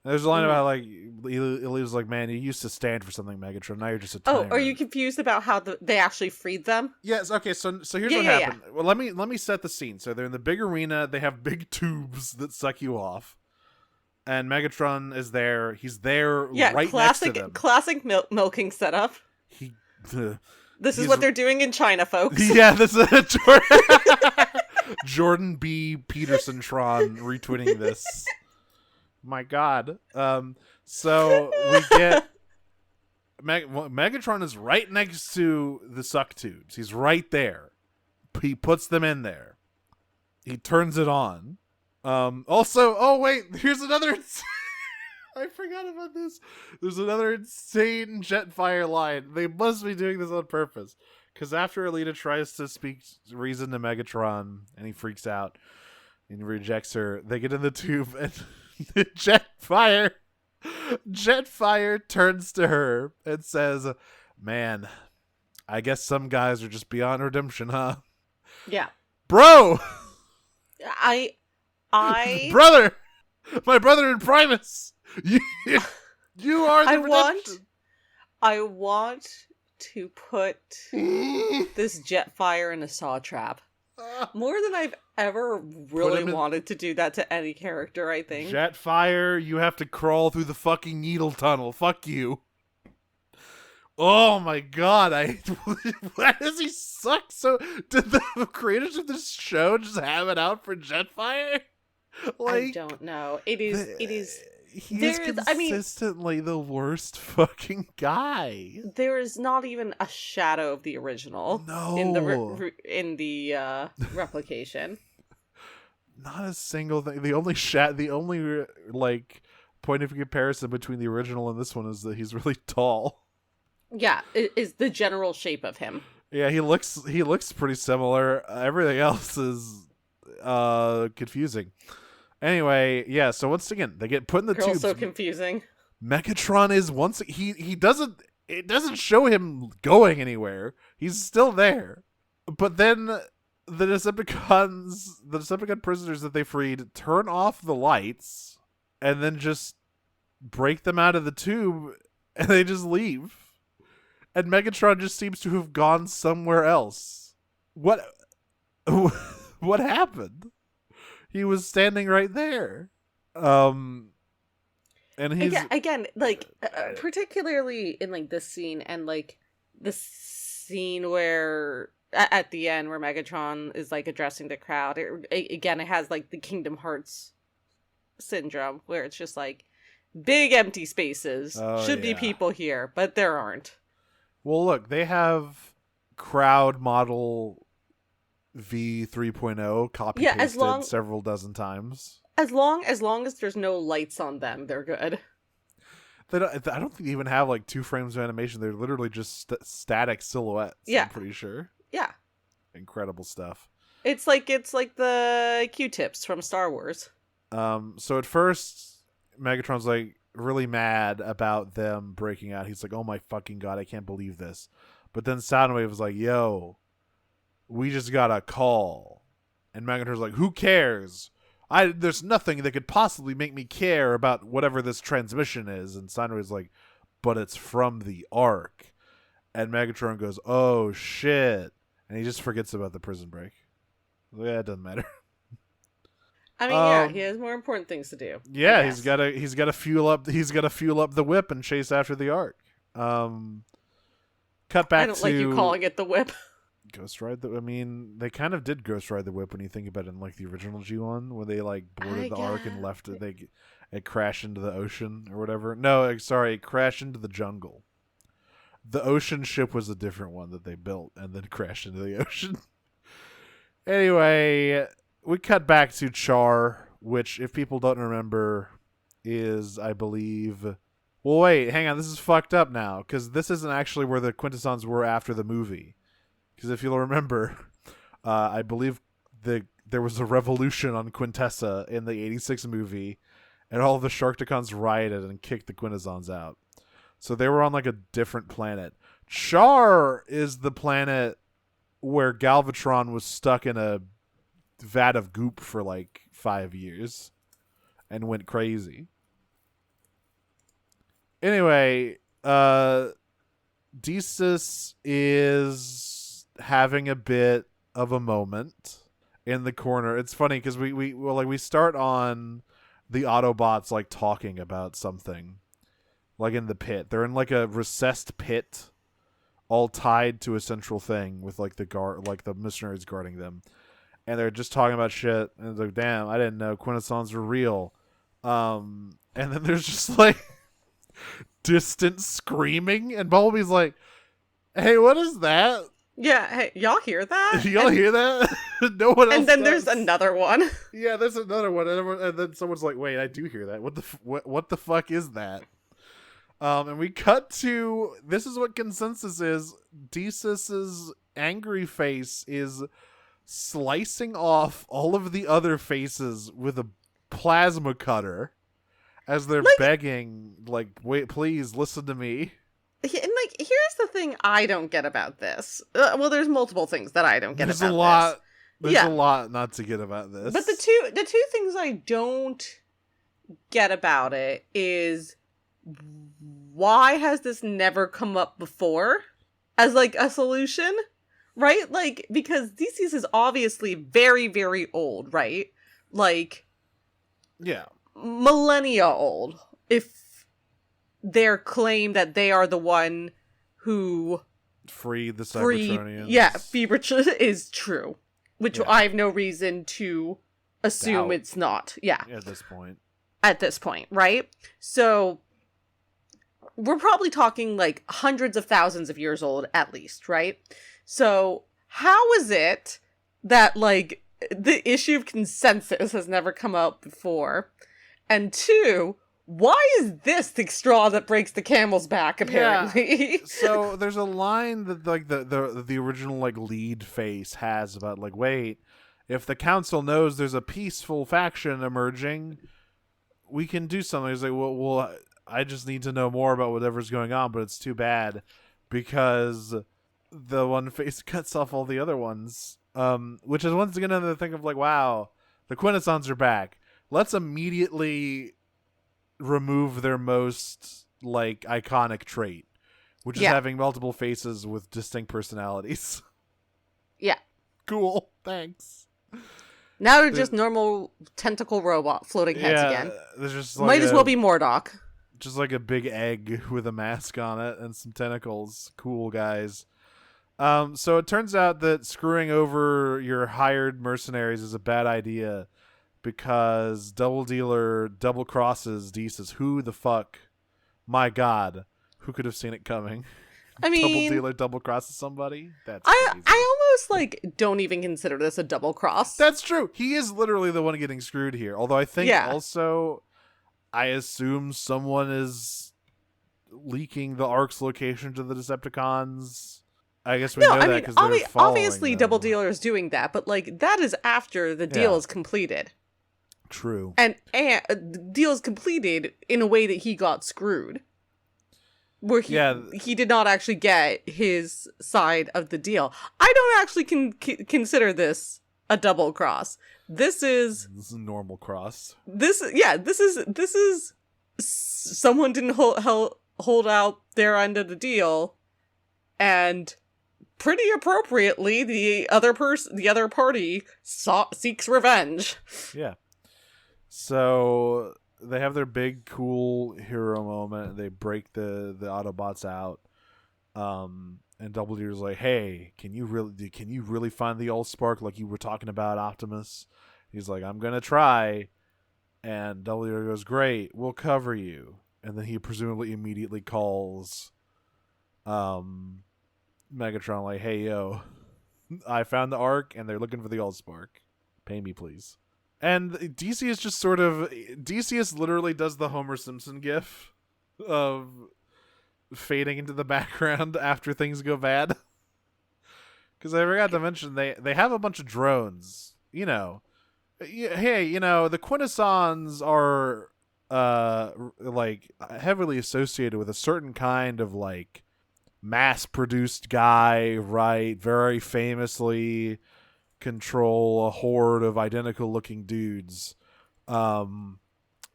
There's a line about like he was like, man, you used to stand for something, Megatron. Now you're just a tyrant. Are you confused about how they actually freed them? Yes. Okay. So here's what happened. Yeah. Well, let me set the scene. So they're in the big arena. They have big tubes that suck you off, and Megatron is there. He's there, right next to them. Classic milking setup. This is what they're doing in China, folks. Yeah, this is Jordan B. Peterson-tron retweeting this. My God. So we get Megatron is right next to the suck tubes. He's right there. He puts them in there. He turns it on. Also, wait, here's another. I forgot about this. There's another insane Jetfire line. They must be doing this on purpose. Because after Alita tries to speak reason to Megatron and he freaks out and rejects her, they get in the tube and Jetfire turns to her and says, man, I guess some guys are just beyond redemption, huh? Yeah. Bro! I Brother! My brother in Primus! You are the redemption! I want to put this Jetfire in a saw trap. More than I've ever really wanted to do that to any character, I think. Jetfire, you have to crawl through the fucking needle tunnel. Fuck you. Oh my god, why does he suck so? Did the creators of this show just have it out for Jetfire? I don't know. It is. He's consistently the worst fucking guy. There is not even a shadow of the original. No. In the replication. Not a single thing. The only like point of comparison between the original and this one is that he's really tall. Yeah, it is the general shape of him. Yeah, he looks pretty similar. Everything else is confusing. Anyway, yeah, so once again, they get put in the tubes. So confusing. Megatron is it doesn't show him going anywhere. He's still there. But then the Decepticon prisoners that they freed turn off the lights and then just break them out of the tube and they just leave. And Megatron just seems to have gone somewhere else. What happened? He was standing right there. And he's again like particularly in like this scene and like the scene where at the end where Megatron is like addressing the crowd. It has like the Kingdom Hearts syndrome where it's just like big empty spaces. Should be people here, but there aren't. Well, look, they have crowd model V 3.0 copy pasted several dozen times. As long as there's no lights on them, they're good. I don't think they even have like 2 frames of animation. They're literally just static silhouettes. Yeah, I'm pretty sure. Yeah, incredible stuff. It's like the Q-tips from Star Wars. So at first, Megatron's like really mad about them breaking out. He's like, "Oh my fucking god, I can't believe this." But then Soundwave was like, "Yo, we just got a call," and Megatron's like, "Who cares? There's nothing that could possibly make me care about whatever this transmission is." And Soundwave's like, "But it's from the Ark." And Megatron goes, "Oh shit," and he just forgets about the prison break. Yeah, it doesn't matter. I mean, he has more important things to do. Yeah, he's got to fuel up the whip and chase after the Ark. Cut back to, I don't like you calling it the whip. Ghost Ride I mean, they kind of did Ghost Ride the whip when you think about it in like the original G1, where they like boarded the Ark and left it. It crashed into the ocean or whatever. No, sorry, it crashed into the jungle. The ocean ship was a different one that they built and then crashed into the ocean. Anyway, we cut back to Char, which, if people don't remember, is, I believe... Well, wait, hang on, this is fucked up now, because this isn't actually where the Quintessons were after the movie. Because if you'll remember, I believe there was a revolution on Quintessa in the 86 movie, and all the Sharkticons rioted and kicked the Quintessons out. So they were on like a different planet. Char is the planet where Galvatron was stuck in a vat of goop for like 5 years and went crazy. Anyway, Desus is having a bit of a moment in the corner. It's funny because we start on the Autobots like talking about something, like in the pit. They're in like a recessed pit, all tied to a central thing with like the missionaries guarding them, and they're just talking about shit. And it's like, damn, I didn't know Quintessons were real. And then there's just like distant screaming, and Bumblebee's like, "Hey, what is that?" Yeah, hey, y'all hear that? Y'all hear that? No one else. And then does. There's another one. Yeah, there's another one, and then someone's like, "Wait, I do hear that. What the fuck is that?" And we cut to, this is what consensus is. Desus's angry face is slicing off all of the other faces with a plasma cutter as they're begging, like, "Wait, please listen to me." And like, here's the thing I don't get about this. Well, there's multiple things that I don't get about this. There's a lot not to get about this. But the two things I don't get about it is, why has this never come up before as like a solution? Right? Like, because DC's is obviously very, very old, right? Like, Yeah. millennia old. If their claim that they are the one who Free the Cybertronians. Fever is true. Which I have no reason to assume Doubt. it's not. Yeah. At this point. At this point, right? So we're probably talking like hundreds of thousands of years old at least, right? So how is it that like the issue of consensus has never come out before? And two, why is this the straw that breaks the camel's back, apparently? Yeah. So there's a line that like the original like lead face has about like, wait, if the council knows there's a peaceful faction emerging, we can do something. He's like, well, I just need to know more about whatever's going on, but it's too bad because the one face cuts off all the other ones. Which is once again another thing of like, wow, the Quintessons are back. Let's immediately remove their most like iconic trait, which is having multiple faces with distinct personalities. Yeah. Cool. Thanks. Now they're just normal tentacle robot floating heads again. There's just like might as well be Mordok. Just like a big egg with a mask on it and some tentacles. Cool, guys. So it turns out that screwing over your hired mercenaries is a bad idea because Doubledealer double crosses Desus. Who the fuck? My God. Who could have seen it coming? I mean, Doubledealer double crosses somebody? That's I crazy. almost like don't even consider this a double cross. That's true. He is literally the one getting screwed here. Although I think also, I assume someone is leaking the Ark's location to the Decepticons. I guess we know that because they're following obviously them. Doubledealer is doing that, but like that is after the deal is completed. True. And the deal is completed in a way that he got screwed. Where he did not actually get his side of the deal. I don't actually consider this a double cross. This is a normal cross. This is someone didn't hold out their end of the deal, and pretty appropriately the other party seeks revenge. Yeah. So they have their big cool hero moment. They break the Autobots out. And Doubledealer's like, "Hey, can you really find the Allspark like you were talking about, Optimus?" He's like, "I'm gonna try." And Doubledealer goes, "Great, we'll cover you." And then he presumably immediately calls Megatron like, "Hey, yo, I found the Ark and they're looking for the Allspark. Pay me, please." And DCS just sort of... DCS literally does the Homer Simpson gif of fading into the background after things go bad. Because I forgot to mention, they have a bunch of drones. You know. Hey, you know, the Quintessons are like heavily associated with a certain kind of like mass-produced guy, right? Very famously control a horde of identical-looking dudes.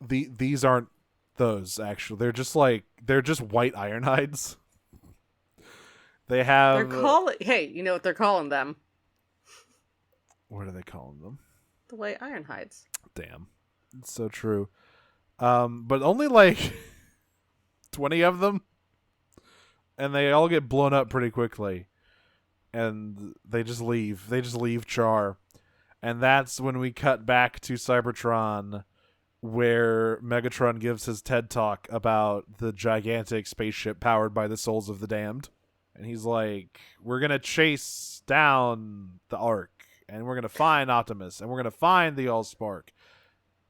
These aren't those, actually. They're just white Ironhides. They have... Hey, you know what they're calling them? What are they calling them? The white Ironhides. Damn. It's so true. But only like 20 of them. And they all get blown up pretty quickly. And they just leave. They just leave Char. And that's when we cut back to Cybertron, where Megatron gives his TED Talk about the gigantic spaceship powered by the souls of the damned. And he's like, we're going to chase down the Ark. And we're going to find Optimus. And we're going to find the Allspark.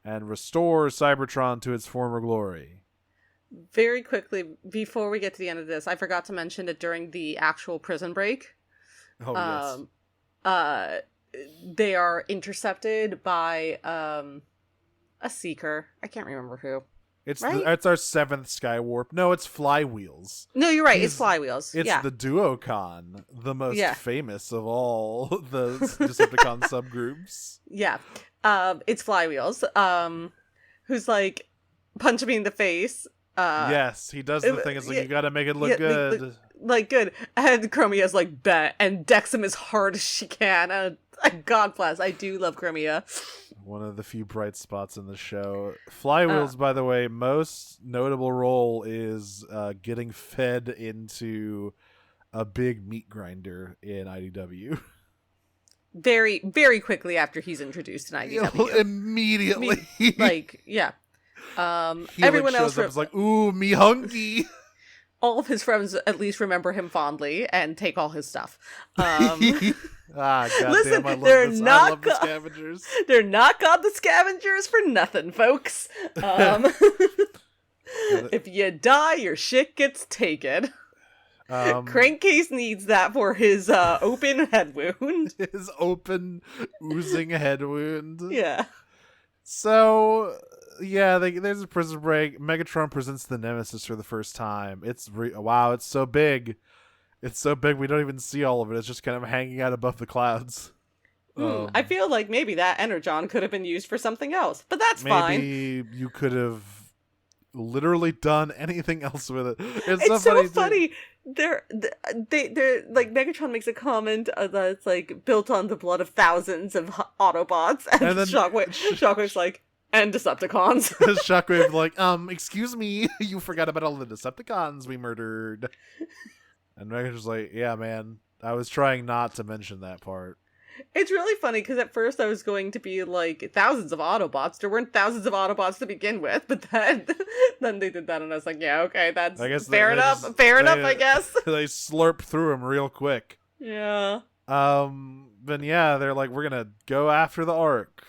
And restore Cybertron to its former glory. Very quickly, before we get to the end of this, I forgot to mention that during the actual prison break, Oh, yes. They are intercepted by a seeker. I can't remember who. It's right? It's our 7th Skywarp. No, it's Flywheels. No, you're right. It's Flywheels. It's the Duocon, the most famous of all the Decepticon subgroups. Yeah. It's Flywheels. Who's like, punch me in the face. Yes, he does the thing. It's like, you gotta make it look yeah, good. Like good. And Chromia's like, bet, and decks him as hard as she can. And God bless, I do love Chromia. One of the few bright spots in the show. Flywheels, by the way, most notable role is getting fed into a big meat grinder in IDW. Very, very quickly after he's introduced in IDW. Immediately. Yeah. He Everyone shows else up, is like, ooh, me hungry. All of his friends at least remember him fondly and take all his stuff. Listen, Listen, I love the scavengers. They're not called the scavengers for nothing, folks. If you die, your shit gets taken. Crankcase needs that for his open head wound. His open, oozing head wound. Yeah. So, yeah, there's a prison break. Megatron presents the Nemesis for the first time. Wow, it's so big. It's so big we don't even see all of it. It's just kind of hanging out above the clouds. I feel like maybe that Energon could have been used for something else, but that's fine. Maybe you could have literally done anything else with it. It's so funny. They're like, Megatron makes a comment that's like built on the blood of thousands of Autobots, and then Shockwave's like, and Decepticons. Shockwave like, excuse me, you forgot about all the Decepticons we murdered. And Megatron's like, yeah, man, I was trying not to mention that part. It's really funny because at first I was going to be like, thousands of Autobots. There weren't thousands of Autobots to begin with, but then they did that, and I was like, yeah, okay, that's fair enough. I guess they slurp through them real quick. Yeah. Then yeah, they're like, we're gonna go after the Ark.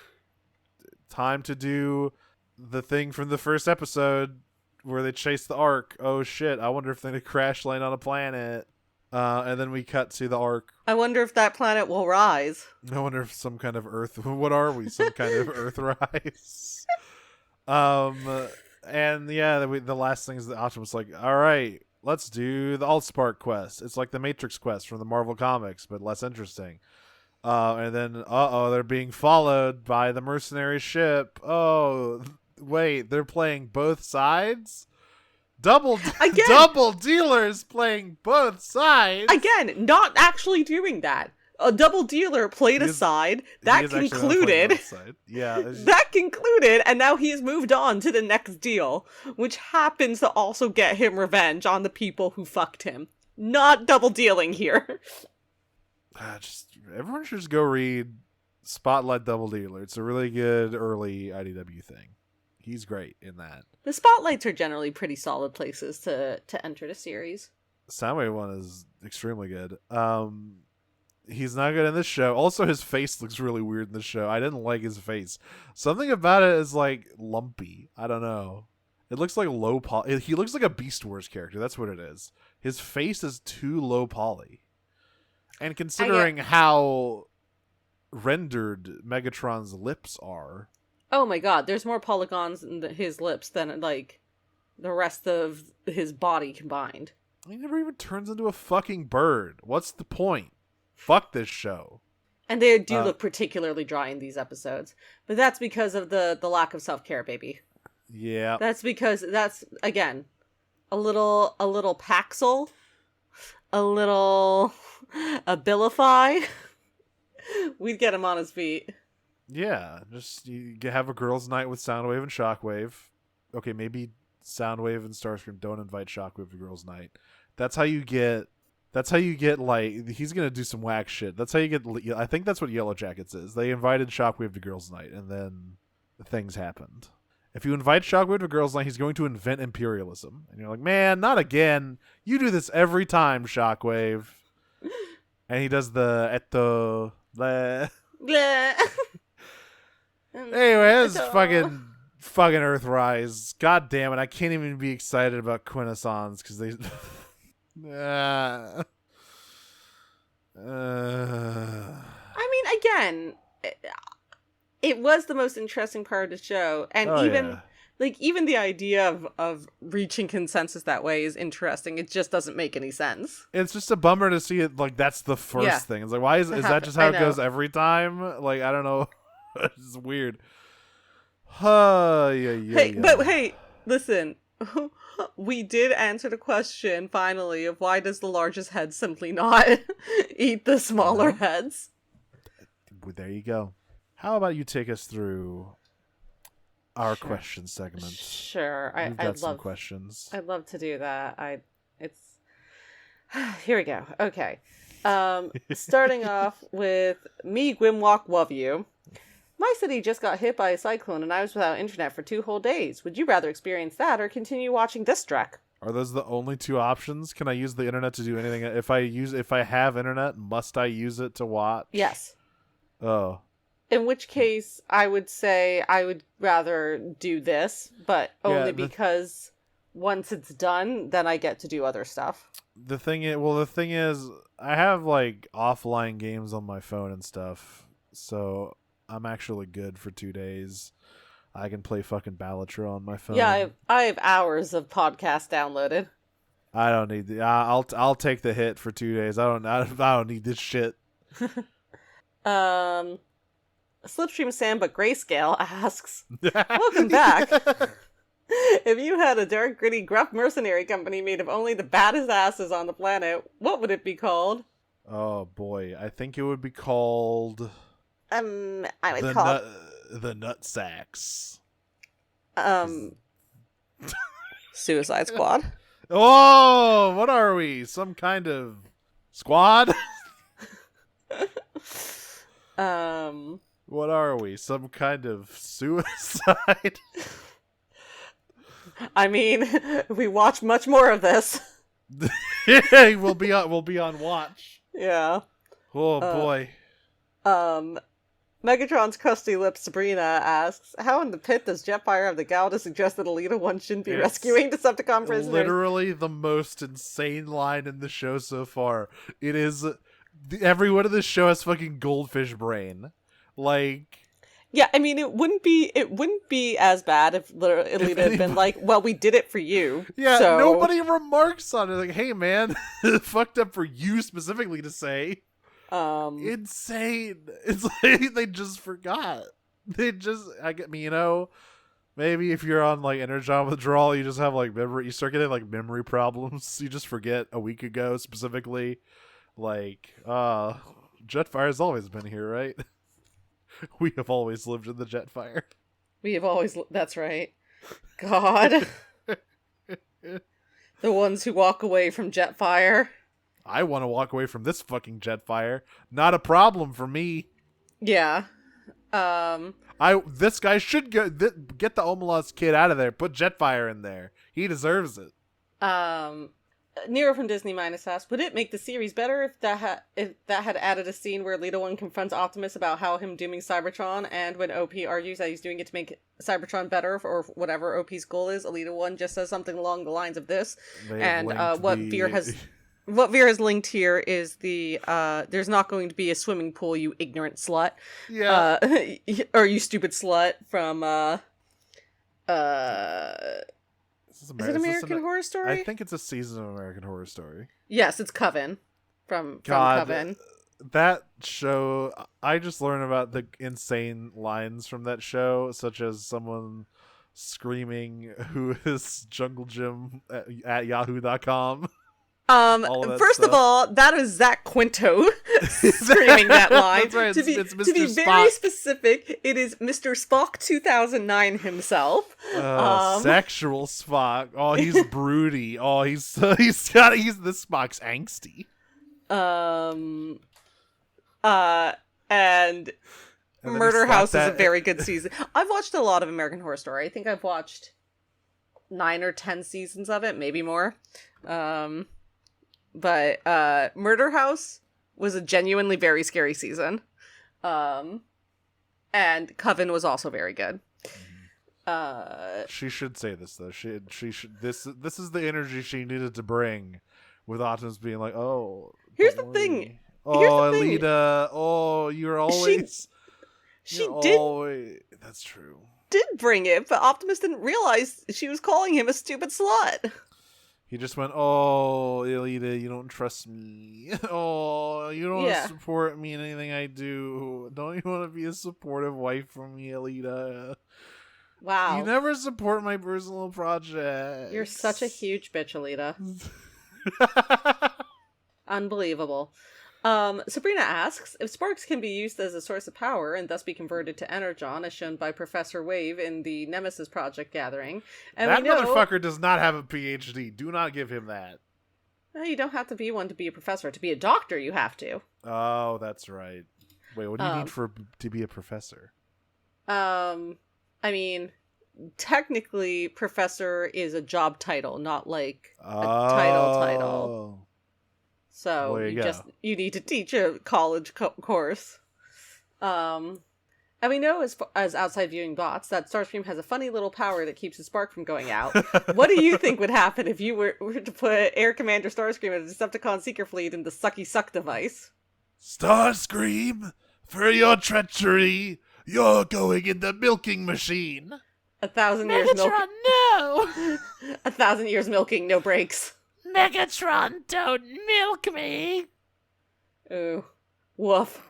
Time to do the thing from the first episode where they chase the Ark. Oh shit! I wonder if they're gonna crash land on a planet. And then we cut to the Ark. I wonder if that planet will rise. I wonder if some kind of Earth... What are we? Some kind of Earth rise? And yeah, the last thing is the Optimus like, all right, let's do the Allspark quest. It's like the Matrix quest from the Marvel Comics, but less interesting. And then, they're being followed by the mercenary ship. Oh, wait, they're playing both sides? Double dealers playing both sides. Again, not actually doing that. A double dealer played a side that concluded. Yeah, that concluded, and now he has moved on to the next deal, which happens to also get him revenge on the people who fucked him. Not double dealing here. Everyone should just go read Spotlight Double Dealer. It's a really good early IDW thing. He's great in that. The spotlights are generally pretty solid places to enter the series. Soundwave one is extremely good. He's not good in this show. Also, his face looks really weird in this show. I didn't like his face. Something about it is like lumpy. I don't know. It looks like low poly. He looks like a Beast Wars character. That's what it is. His face is too low poly. And considering how rendered Megatron's lips are. Oh my god, there's more polygons in his lips than, like, the rest of his body combined. He never even turns into a fucking bird. What's the point? Fuck this show. And they do look particularly dry in these episodes. But that's because of the lack of self-care, baby. Yeah. That's because that's, again, a little Paxil, a little Abilify. We'd get him on his feet. Yeah, just you have a girls' night with Soundwave and Shockwave. Okay, maybe Soundwave and Starscream don't invite Shockwave to girls' night. That's how you get, like, he's gonna do some whack shit. That's how you get, I think that's what Yellow Jackets is. They invited Shockwave to girls' night, and then things happened. If you invite Shockwave to girls' night, he's going to invent imperialism. And you're like, man, not again. You do this every time, Shockwave. And he does the eto, bleh. Bleh. Anyway, that's fucking Earthrise. God damn it, I can't even be excited about Quintessons because they... I mean, again, it was the most interesting part of the show, and even the idea of reaching consensus that way is interesting. It just doesn't make any sense. It's just a bummer to see it, like, that's the first thing. It's like, why is that just how it goes every time? Like, I don't know. It's weird. But hey, Listen, we did answer the question, finally, of why does the largest head simply not eat the smaller heads? Well, there you go. How about you take us through our question segment? Sure. We've got some questions. I'd love to do that. It's here we go. Okay. Starting off with me, Gwimwalk, love you. My city just got hit by a cyclone and I was without internet for 2 whole days. Would you rather experience that or continue watching this trek? Are those the only 2 options? Can I use the internet to do anything? If I have internet, must I use it to watch? Yes. Oh. In which case, I would say I would rather do this, but only because once it's done, then I get to do other stuff. The thing is, I have like offline games on my phone and stuff, so I'm actually good for 2 days. I can play fucking Balatron on my phone. Yeah, I have hours of podcasts downloaded. I don't need the. I'll take the hit for 2 days. I don't need this shit. Slipstream Sam but Grayscale asks, welcome back. If you had a dark, gritty, gruff mercenary company made of only the baddest asses on the planet, what would it be called? Oh boy, I think it would be called. I would call it the Nut Sacks. Suicide Squad. Oh, what are we? Some kind of squad? What are we? Some kind of suicide? I mean, we watch much more of this. we'll be on watch. Yeah. Oh boy. Megatron's crusty lip Sabrina asks, how in the pit does Jetfire have the gall to suggest that Alita 1 shouldn't be rescuing Decepticon prisoners? Literally the most insane line in the show so far. It is everyone in this show has fucking goldfish brain. Like, yeah, I mean, it wouldn't be as bad if Alita had been like, well, we did it for you. Yeah, so... nobody remarks on it. Like, hey man, fucked up for you specifically to say. Insane. It's like they just forgot. Maybe if you're on like energon withdrawal, you just have like you start getting like memory problems. You just forget a week ago specifically. Like, Jetfire's always been here, right? We have always lived in the Jetfire. That's right. God. The ones who walk away from Jetfire. I want to walk away from this fucking Jetfire. Not a problem for me. Yeah. This guy should get the Omelas kid out of there. Put Jetfire in there. He deserves it. Nero from Disney Minus asks, would it make the series better if that had added a scene where Alita 1 confronts Optimus about how him dooming Cybertron, and when OP argues that he's doing it to make Cybertron better or whatever OP's goal is, Alita 1 just says something along the lines of this. And what Veer has linked here is the there's not going to be a swimming pool, you ignorant slut. Yeah. Or you stupid slut from is it American Horror Story? I think it's a season of American Horror Story. Yes, it's Coven. From Coven. That show, I just learned about the insane lines from that show, such as someone screaming, who is Jungle Jim at yahoo.com. First of all, that is Zach Quinto screaming that line. That's right. To be Mr. very Spock. specific, it is Mr. Spock 2009 himself. Sexual Spock. Oh, he's broody. Oh, he's this Spock's angsty. And Murder House is a very good season. I've watched a lot of American Horror Story. I think I've watched 9 or 10 seasons of it, maybe more. But Murder House was a genuinely very scary season. And Coven was also very good. She should say this though. She should this is the energy she needed to bring, with Optimus being like, "Oh, here's the thing. Oh, Alita. Oh, you're always. That's true. Did bring it, but Optimus didn't realize she was calling him a stupid slut. He just went, "Oh, Alita, you don't trust me. Oh, you don't support me in anything I do. Don't you want to be a supportive wife for me, Alita?" Wow. You never support my personal project. You're such a huge bitch, Alita. Unbelievable. Sabrina asks, if sparks can be used as a source of power and thus be converted to energon, as shown by Professor Wave in the Nemesis Project gathering, and that we know... motherfucker does not have a PhD. Do not give him that. No, you don't have to be one to be a professor. To be a doctor, you have to. Oh, that's right. Wait, what do you need to be a professor? I mean, technically, professor is a job title, not like a title. So well, you need to teach a college course. And we know as outside viewing bots that Starscream has a funny little power that keeps the spark from going out. What do you think would happen if you were to put Air Commander Starscream and a Decepticon Seeker Fleet in the Sucky Suck device? Starscream, for your treachery, you're going in the milking machine. 1,000 years Megatron, no! 1,000 years milking, no breaks. Megatron, don't milk me! Ooh. Woof.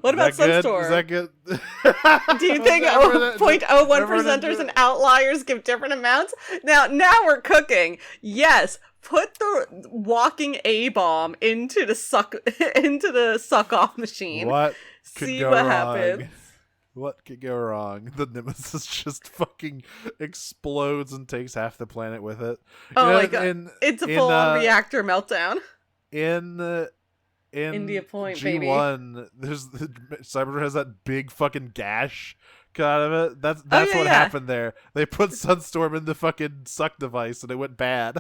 What about Sunstorm? Is that good? Do you think 0.01 percenters and outliers give different amounts? Now we're cooking. Yes, put the walking A-bomb into the suck off machine. What could See go what wrong? happens. What could go wrong? The Nemesis just fucking explodes and takes half the planet with it. Oh my god! It's a full-on reactor meltdown. In India Point, G1, there's Cybertron has that big fucking gash cut out of it. That's what happened there. They put Sunstorm in the fucking suck device and it went bad.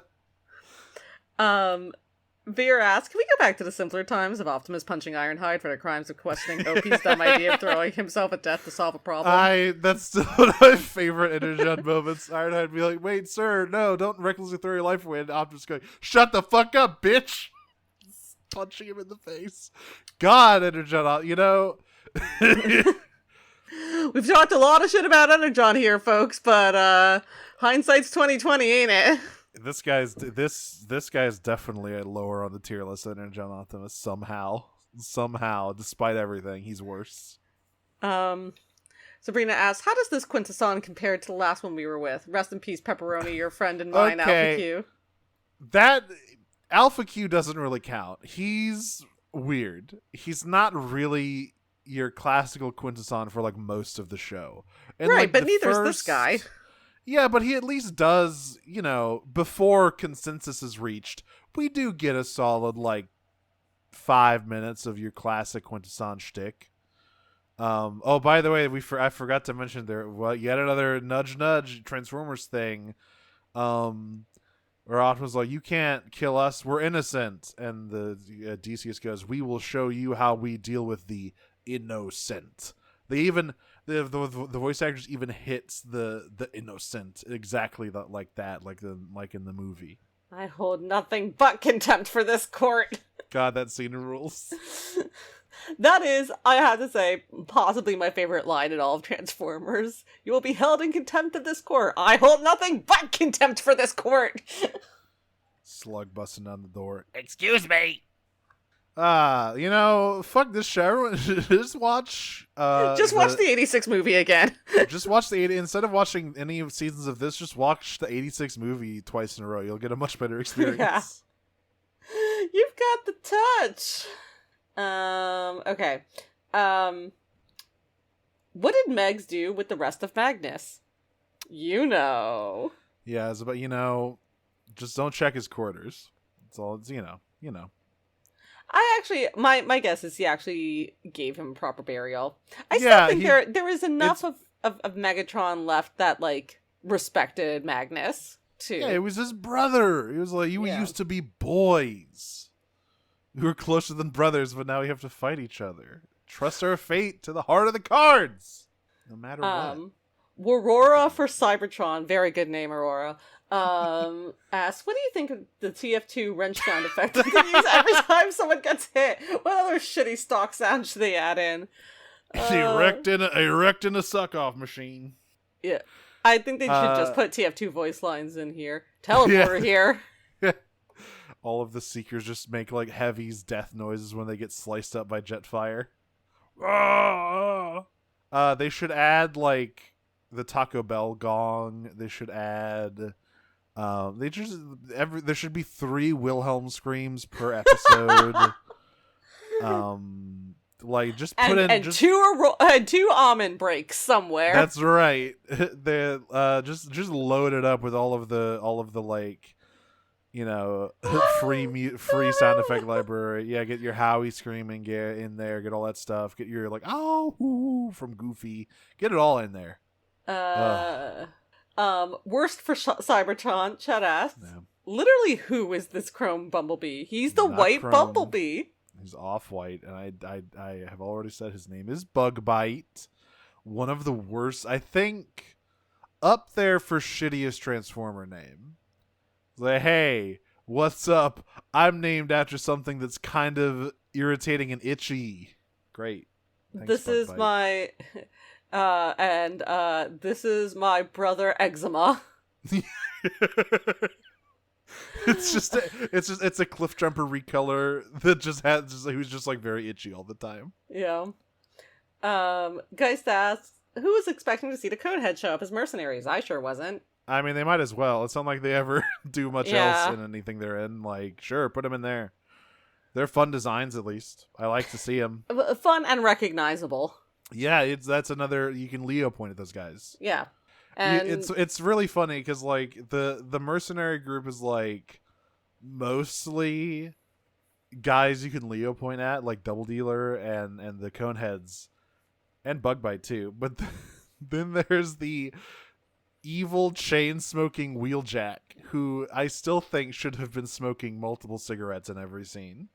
Vera asks, can we go back to the simpler times of Optimus punching Ironhide for the crimes of questioning OP's dumb idea of throwing himself at death to solve a problem? That's still one of my favorite Energon moments. Ironhide would be like, wait, sir, no, don't recklessly throw your life away. And Optimus going, shut the fuck up, bitch! Punching him in the face. God, Energon, you know... We've talked a lot of shit about Energon here, folks, but hindsight's 20/20, ain't it? This guy's definitely a lower on the tier list than Energon Optimus somehow, despite everything, he's worse. Sabrina asks, how does this Quintesson compare to the last one we were with? Rest in peace, Pepperoni, your friend and mine, Alpha Q. That Alpha Q doesn't really count. He's weird. He's not really your classical Quintesson for like most of the show. And, right, like, but neither's this guy. Yeah, but he at least does, you know, before consensus is reached, we do get a solid, like, 5 minutes of your classic Quintesson shtick. Oh, by the way, I forgot to mention there, yet another nudge Transformers thing, where Optimus was like, you can't kill us, we're innocent. And the Odysseus goes, we will show you how we deal with the innocent. They even... The voice actors even hits the innocent exactly like that, like in the movie. I hold nothing but contempt for this court. God, that scene rules. That is, I have to say, possibly my favorite line in all of Transformers. You will be held in contempt of this court. I hold nothing but contempt for this court. Slug busting down the door. Excuse me. You know, fuck this show. Everyone just watch. Watch the 86 movie again. Just watch the 80. Instead of watching any seasons of this, just watch the 86 movie twice in a row. You'll get a much better experience. Yeah. You've got the touch. Okay. What did Megs do with the rest of Magnus? You know. Yeah, it's about, you know, just don't check his quarters. It's all, it's, you know. I actually, my guess is he actually gave him proper burial. I still think there was enough of Megatron left that, like, respected Magnus, too. Yeah, it was his brother. He was like, you used to be boys. We were closer than brothers, but now we have to fight each other. Trust our fate to the heart of the cards, no matter what. Aurora for Cybertron, very good name, Aurora. Asks, what do you think of the TF2 wrench sound effect that they use every time someone gets hit? What other shitty stock sound should they add in? Erect in a suck-off machine. Yeah. I think they should just put TF2 voice lines in here. Teleporter here. All of the Seekers just make, like, Heavy's death noises when they get sliced up by Jetfire. They should add like the Taco Bell gong. They should add. There should be 3 Wilhelm screams per episode. Like just put and 2 almond breaks somewhere. That's right. They just load it up with all of the like, you know, free sound effect library. Yeah, get your Howie screaming, get in there, get all that stuff. Get your like from Goofy. Get it all in there. Worst for Cybertron, Chad asks. Yeah. Literally, who is this chrome Bumblebee? He's the Not white chrome. Bumblebee. He's off-white, and I have already said his name is Bugbite. One of the worst, I think, up there for shittiest Transformer name. Like, hey, what's up? I'm named after something that's kind of irritating and itchy. Great. Thanks, This is Bugbite. my this is my brother Eczema. It's a cliff jumper recolor that who's just like very itchy all the time. Yeah. Geist asks, who was expecting to see the Conehead show up as mercenaries? I sure wasn't. I mean, they might as well. It's not like they ever do much else in anything they're in. Like, sure, put them in there. They're fun designs, at least. I like to see them. Fun and recognizable. Yeah, that's another. You can Leo point at those guys. Yeah. And it's really funny because like the mercenary group is like mostly guys you can Leo point at, like Doubledealer and the Coneheads and Bugbite too. But then there's the evil chain smoking Wheeljack, who I still think should have been smoking multiple cigarettes in every scene.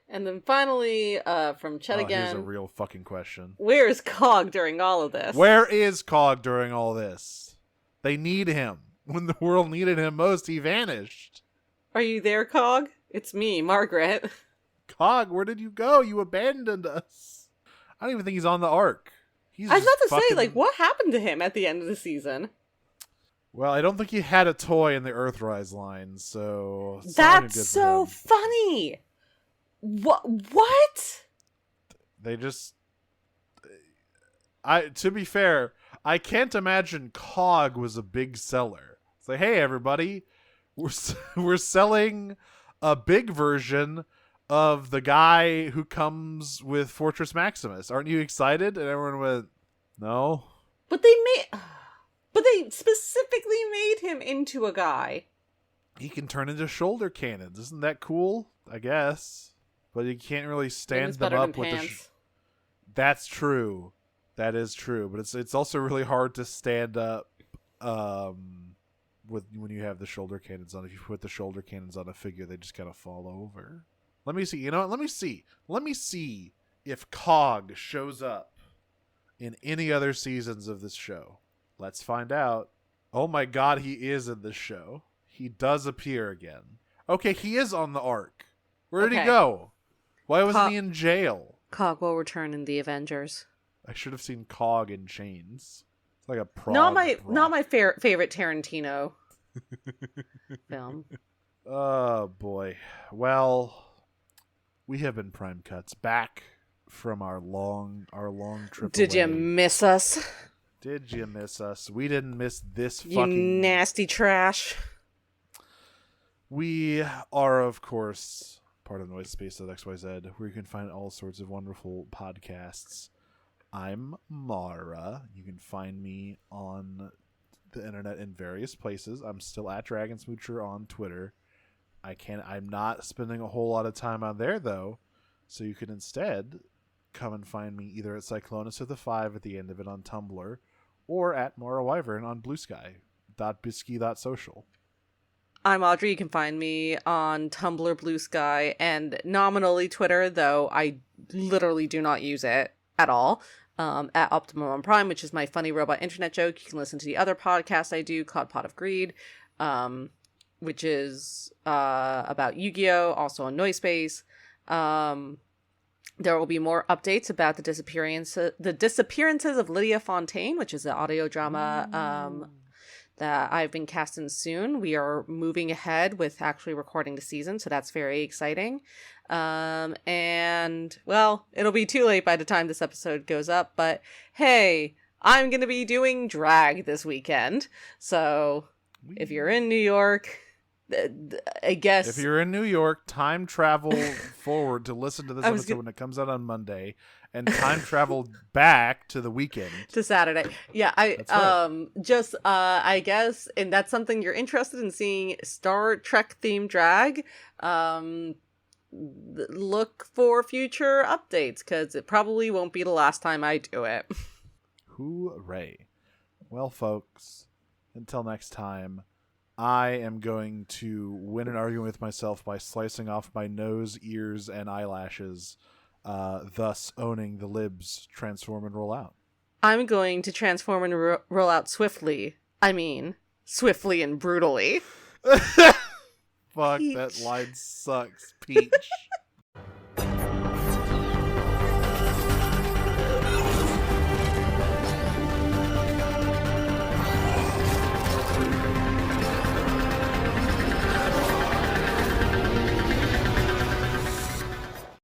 And then finally, from Chet again. Here's a real fucking question. Where is Cog during all of this? Where is Cog during all this? They need him. When the world needed him most, he vanished. Are you there, Cog? It's me, Margaret. Cog, where did you go? You abandoned us. I don't even think he's on the Ark. I was about to say, like, what happened to him at the end of the season? Well, I don't think he had a toy in the Earthrise line, so... That's so funny! What? They just... To be fair, I can't imagine Cog was a big seller. It's like, hey, everybody, we're selling a big version of the guy who comes with Fortress Maximus. Aren't you excited? And everyone went, no. But they specifically made him into a guy. He can turn into shoulder cannons. Isn't that cool? I guess. But you can't really stand them up with pants. That's true. That is true. But it's also really hard to stand up with when you have the shoulder cannons on. If you put the shoulder cannons on a figure, they just kind of fall over. Let me see. You know what? Let me see if Cog shows up in any other seasons of this show. Let's find out. Oh my god, he is in this show. He does appear again. Okay, he is on the Ark. Where did he go? Why wasn't he in jail? Cog will return in the Avengers. I should have seen Cog in chains. It's like a prog. Not my favorite Tarantino film. Oh boy. Well, we have been Prime Cuts back from our long trip. Did you miss us? Did you miss us? We didn't miss this you fucking nasty trash. We are, of course, part of Noise Space at XYZ, where you can find all sorts of wonderful podcasts. I'm Mara. You can find me on the internet in various places. I'm still at Dragon Smoocher on Twitter. I'm not spending a whole lot of time on there, though, so you can instead come and find me either at Cyclonus with a 5 at the end of it on Tumblr, or at Mara Wyvern on bluesky.bisky.social. I'm Audrey. You can find me on Tumblr, Blue Sky, and nominally Twitter, though I literally do not use it at all. At Optimum on Prime, which is my funny robot internet joke. You can listen to the other podcast I do called Pot of Greed, which is about Yu-Gi-Oh! Also on Noise Space. There will be more updates about the disappearances of Lydia Fontaine, which is an audio drama that I've been casting soon. We are moving ahead with actually recording the season, so that's very exciting. And, well, it'll be too late by the time this episode goes up, but hey, I'm gonna be doing drag this weekend. So, if you're in New York, I guess... If you're in New York, time travel forward to listen to this episode when it comes out on Monday, and time travel back to the weekend. To Saturday. Yeah, That's right. I guess, and that's something you're interested in seeing, Star Trek themed drag, look for future updates, because it probably won't be the last time I do it. Hooray. Well, folks, until next time, I am going to win an argument with myself by slicing off my nose, ears, and eyelashes, thus owning the libs transform and roll out. I'm going to transform and roll out swiftly. I mean, swiftly and brutally. Fuck, Peach. that line sucks, Peach.